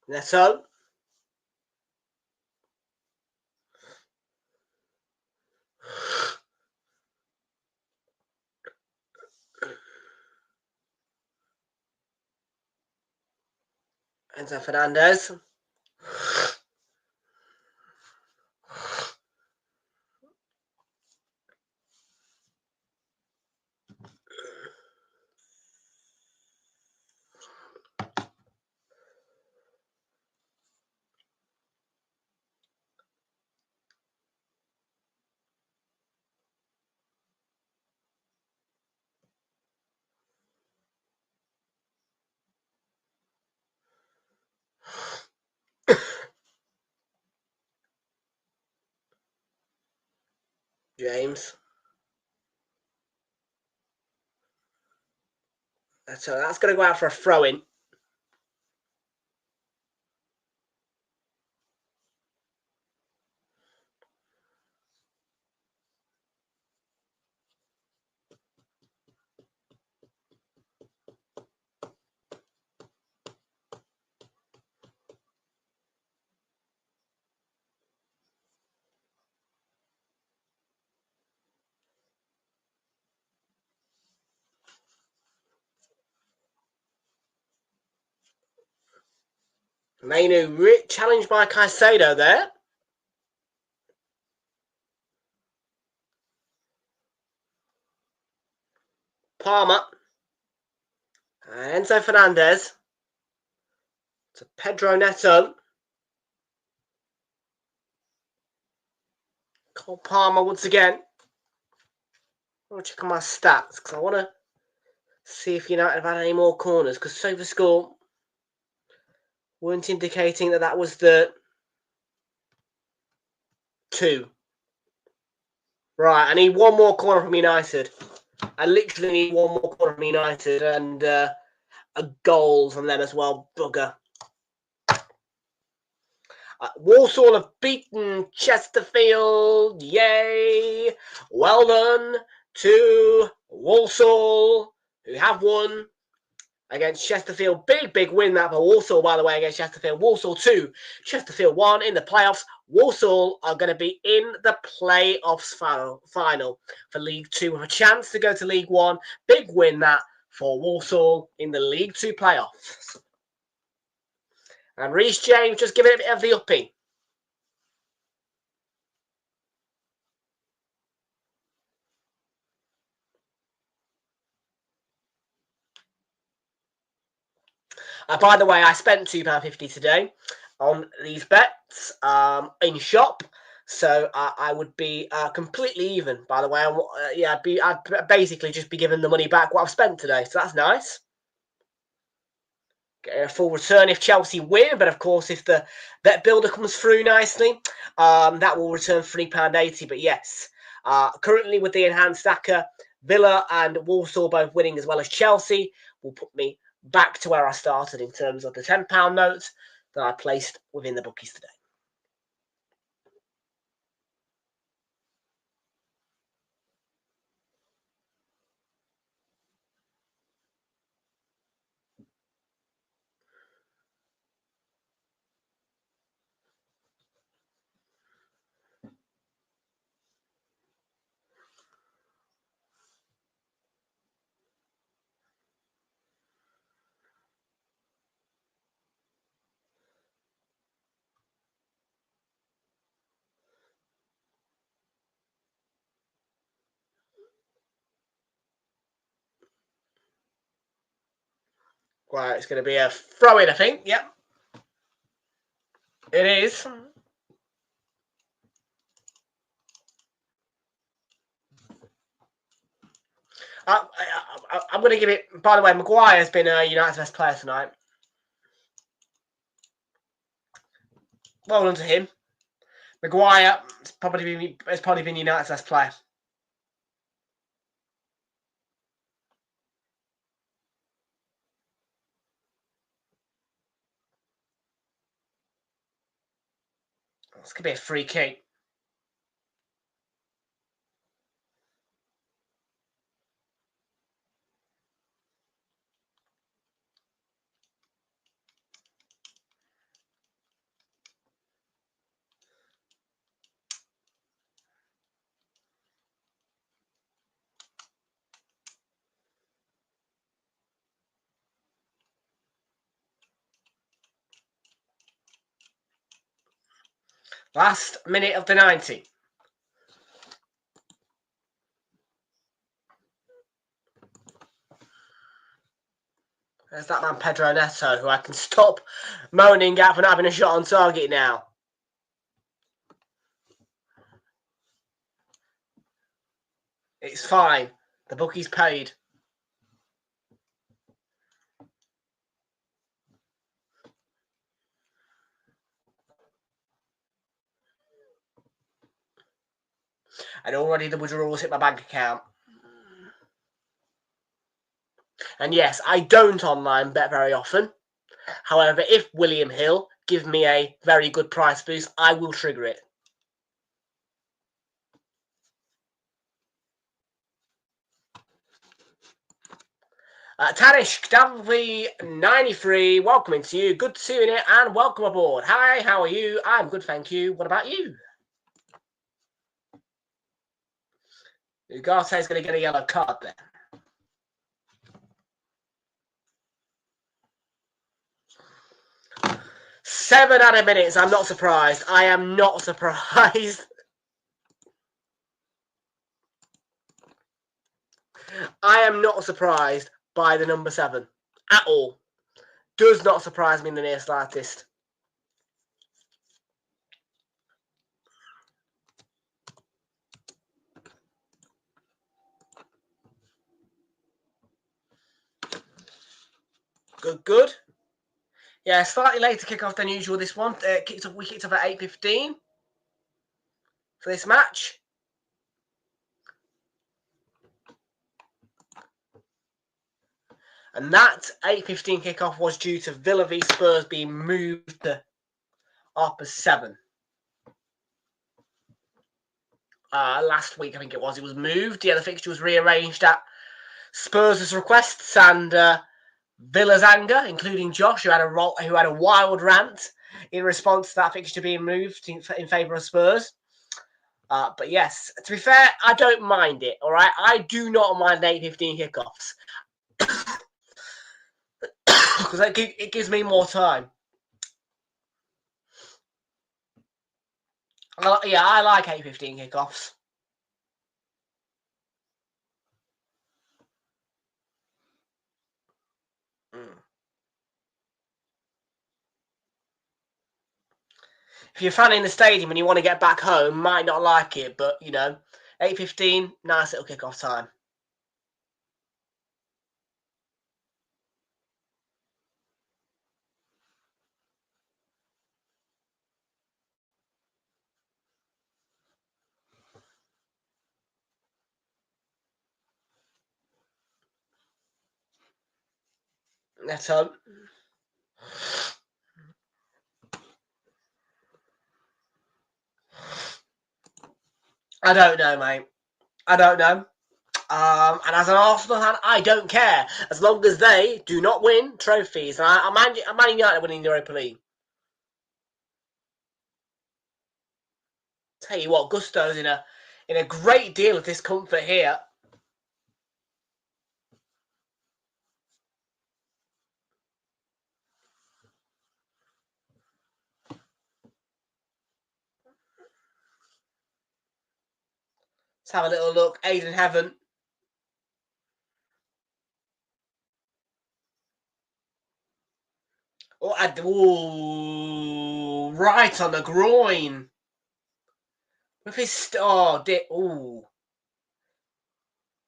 Neto. Enzo Fernandez. James. So that's going to go out for a throw-in. Mainu challenged by Caicedo there. Palmer. Enzo Fernandez. To Pedro Neto. Cole Palmer once again. I'll check on my stats because I want to see if United have had any more corners, because SofaScore weren't indicating that was the 2. Right, I need one more corner from United. I literally need one more corner from United and a goal from them as well. Bugger. Walsall have beaten Chesterfield. Yay! Well done to Walsall, who have won against Chesterfield. Big win that for Walsall, by the way, against Chesterfield. Walsall 2, Chesterfield 1 in the playoffs. Walsall are going to be in the playoffs final for League 2 with a chance to go to League 1. Big win that for Walsall in the League 2 playoffs. And Reece James just giving it a bit of the uppie. By the way, I spent £2.50 today on these bets in shop, so I would be completely even. By the way, I'd basically just be giving the money back what I've spent today, so that's nice. Get a full return if Chelsea win, but of course, if the bet builder comes through nicely, that will return £3.80. But yes, currently with the enhanced stacker, Villa and Walsall both winning as well as Chelsea will put me back to where I started in terms of the £10 notes that I placed within the bookies today. Right, it's going to be a throw-in, I think. Yep. It is. I'm going to give it... By the way, Maguire's been United's best player tonight. Well done to him. Maguire has probably been United's best player. This could be a free kick. Last minute of the 90. There's that man Pedro Neto, who I can stop moaning at for not having a shot on target now. It's fine. The bookie's paid. And already the withdrawals hit my bank account. And yes, I don't online bet very often. However, if William Hill gives me a very good price boost, I will trigger it. Tanishk, WATCHALONG, welcome to you. Good seeing it and welcome aboard. Hi, how are you? I'm good, thank you. What about you? Ugarte is going to get a yellow card there. Seven out of minutes. I'm not surprised. I am not surprised. I am not surprised by the number 7 at all. Does not surprise me in the near slightest. Good. Yeah, slightly later kick-off than usual this one. We kicked off at 8:15 for this match. And that 8:15 kick-off was due to Villa v Spurs being moved to 7. Last week, I think it was moved. Yeah, the fixture was rearranged at Spurs' requests and Villa's anger, including Josh, who had a wild rant in response to that fixture being moved in favour of Spurs. But yes, to be fair, I don't mind it, all right? I do not mind 8:15 kickoffs. Because it gives me more time. I like 8:15 kickoffs. If you're fanning the stadium and you want to get back home, might not like it, but, 8:15, nice little kickoff time. Let's hope. I don't know, mate. I don't know. And as an Arsenal fan, I don't care. As long as they do not win trophies. And I'm Man United winning the Europa League. Tell you what, Gusto's in a great deal of discomfort here. Let's have a little look. Aiden Heaven. right on the groin. With his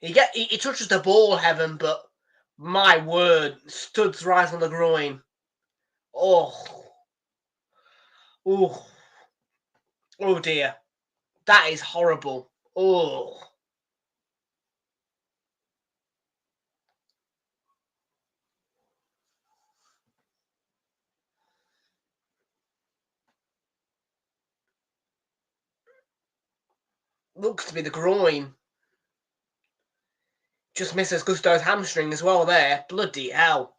he touches the ball, Heaven, but my word, studs right on the groin. Oh dear, that is horrible. Oh. Looks to be the groin. Just misses Gusto's hamstring as well there. Bloody hell.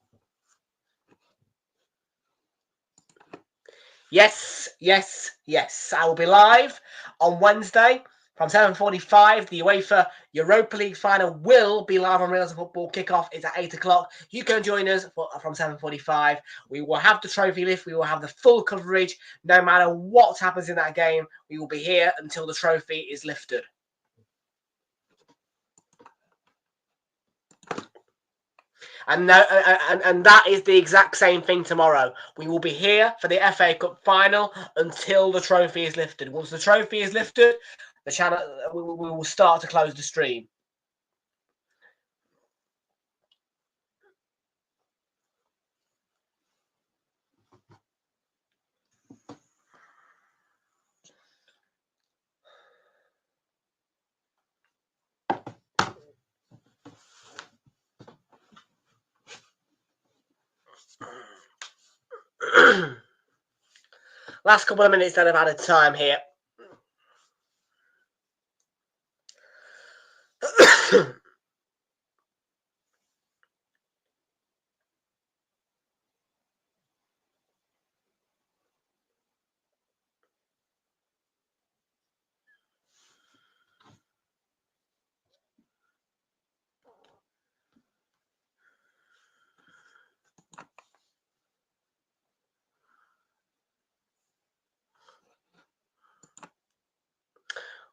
Yes. I will be live on Wednesday from 7:45. The UEFA Europa League final will be live on Realltom Football. Kickoff is at 8 o'clock. You can join us from 7:45. We will have the trophy lift. We will have the full coverage. No matter what happens in that game, we will be here until the trophy is lifted. And that is the exact same thing tomorrow. We will be here for the FA Cup final until the trophy is lifted. Once the trophy is lifted, the channel we will start to close the stream. Last couple of minutes that I've added time here.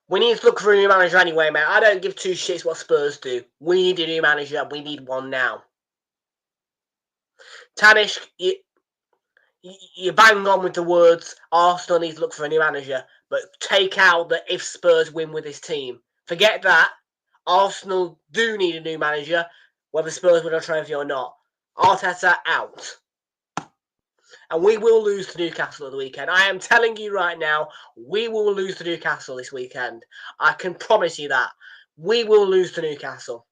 We need to look for a new manager anyway, mate. I don't give two shits what Spurs do. We need a new manager. We need one now. Tanish, you bang on with the words, Arsenal needs to look for a new manager, but take out the if Spurs win with this team. Forget that. Arsenal do need a new manager, whether Spurs win a trophy or not. Arteta out. And we will lose to Newcastle at the weekend. I am telling you right now, we will lose to Newcastle this weekend. I can promise you that. We will lose to Newcastle.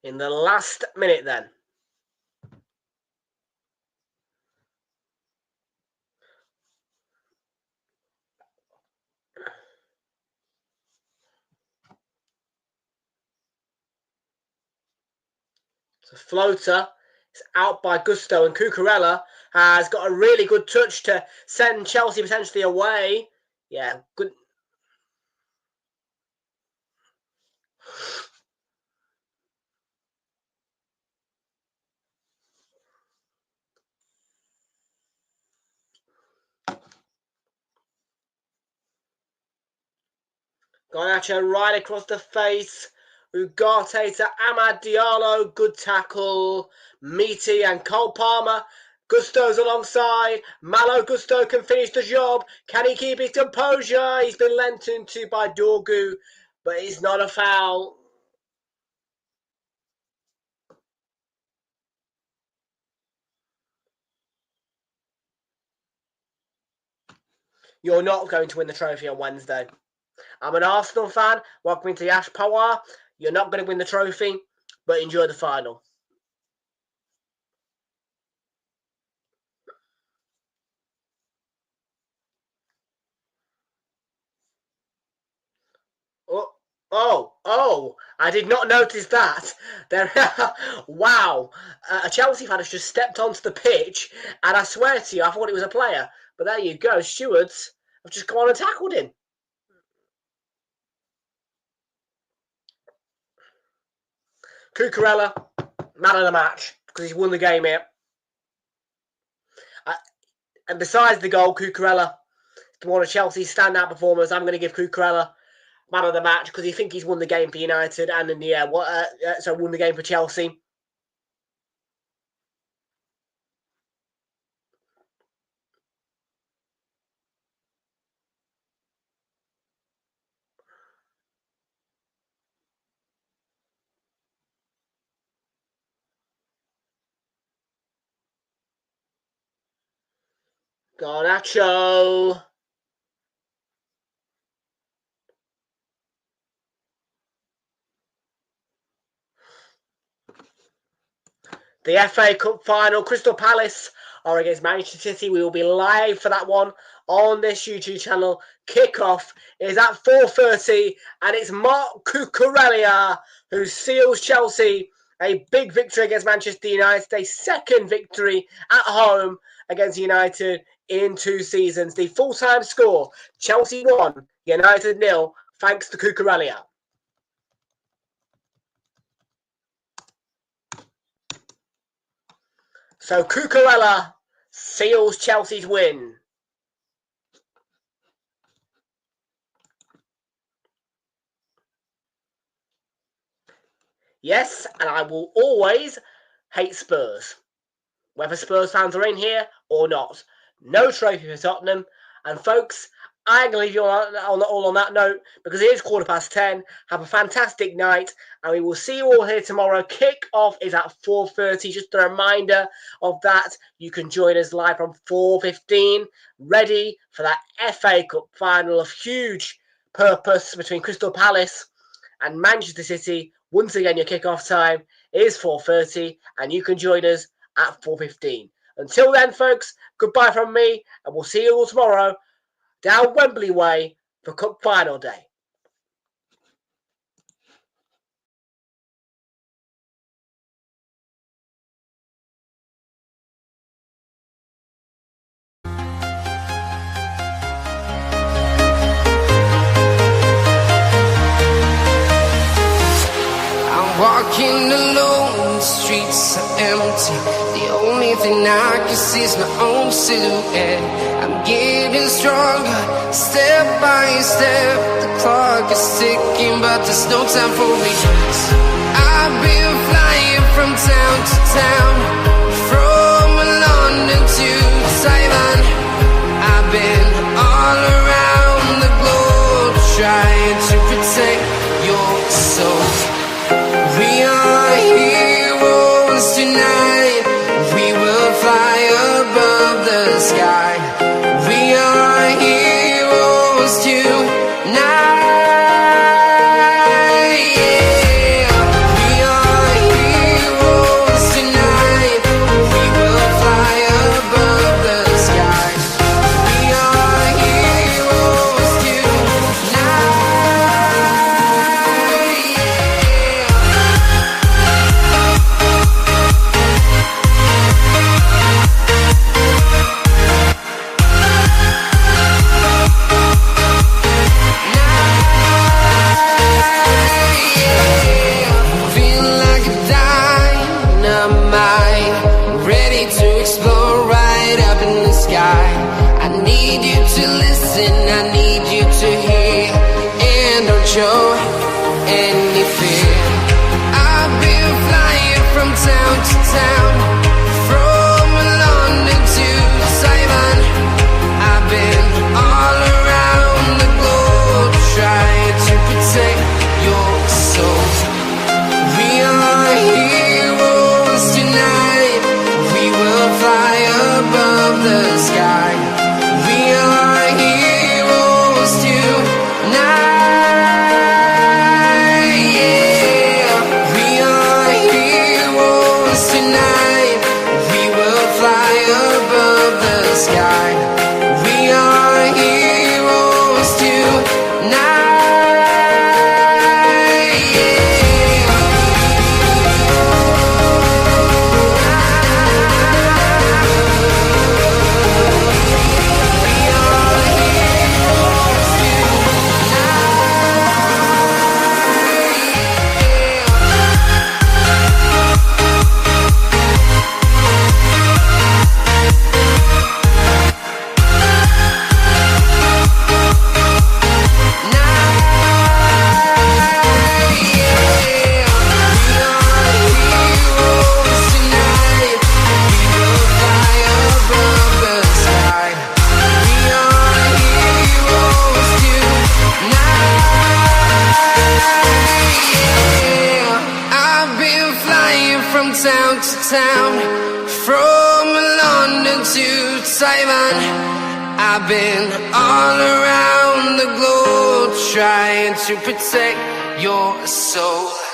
In the last minute then. So floater is out by Gusto, and Cucurella has got a really good touch to send Chelsea potentially away. Yeah, good. Garnacho right across the face. Ugarte to Amad Diallo. Good tackle. Meaty and Cole Palmer. Gusto's alongside. Malo Gusto can finish the job. Can he keep his composure? He's been lent into by Dorgu, but it's not a foul. You're not going to win the trophy on Wednesday. I'm an Arsenal fan. Welcome to the Ash Power. You're not going to win the trophy, but enjoy the final. Oh, I did not notice that. There, wow. A Chelsea fan has just stepped onto the pitch, and I swear to you, I thought it was a player. But there you go. Stewards have just gone and tackled him. Cucurella, man of the match, because he's won the game here. And besides the goal, Cucurella, one of Chelsea's standout performers. I'm going to give Cucurella man of the match because I think he's won the game for United and in the won the game for Chelsea. Garnacho. The FA Cup final, Crystal Palace are against Manchester City. We will be live for that one on this YouTube channel. Kickoff is at 4:30, and it's Marc Cucurella who seals Chelsea a big victory against Manchester United, a second victory at home against United in 2 seasons. The full-time score, Chelsea 1, United 0, thanks to Cucurella. So Cucurella seals Chelsea's win. Yes, and I will always hate Spurs, whether Spurs fans are in here or not. No trophy for Tottenham. And folks, I'm going to leave you all on that note because it is 10:15. Have a fantastic night, and we will see you all here tomorrow. Kick-off is at 4:30. Just a reminder of that. You can join us live from 4:15, ready for that FA Cup final of huge purpose between Crystal Palace and Manchester City. Once again, your kick-off time is 4:30, and you can join us at 4:15. Until then, folks, goodbye from me, and we'll see you all tomorrow down Wembley Way for Cup Final Day. I'm walking alone, the streets are empty. The only thing I can see is my own silhouette. I'm getting stronger, step by step. The clock is ticking, but there's no time for me. I've been flying from town to town, from London to Taiwan. I've been all around the globe, trying to protect your soul. We are heroes tonight. We will fly above the sky. We are heroes tonight. Yeah. We are heroes tonight. We will fly above the sky. We are heroes tonight. I need you to listen, I need you to hear, and don't show any fear. I've been flying from town to town, from London to Taiwan. I've been all around the globe, trying to protect your soul. We are heroes tonight. We will fly above the sky. We are heroes from town to town, from London to Taiwan. I've been all around the globe trying to protect your soul.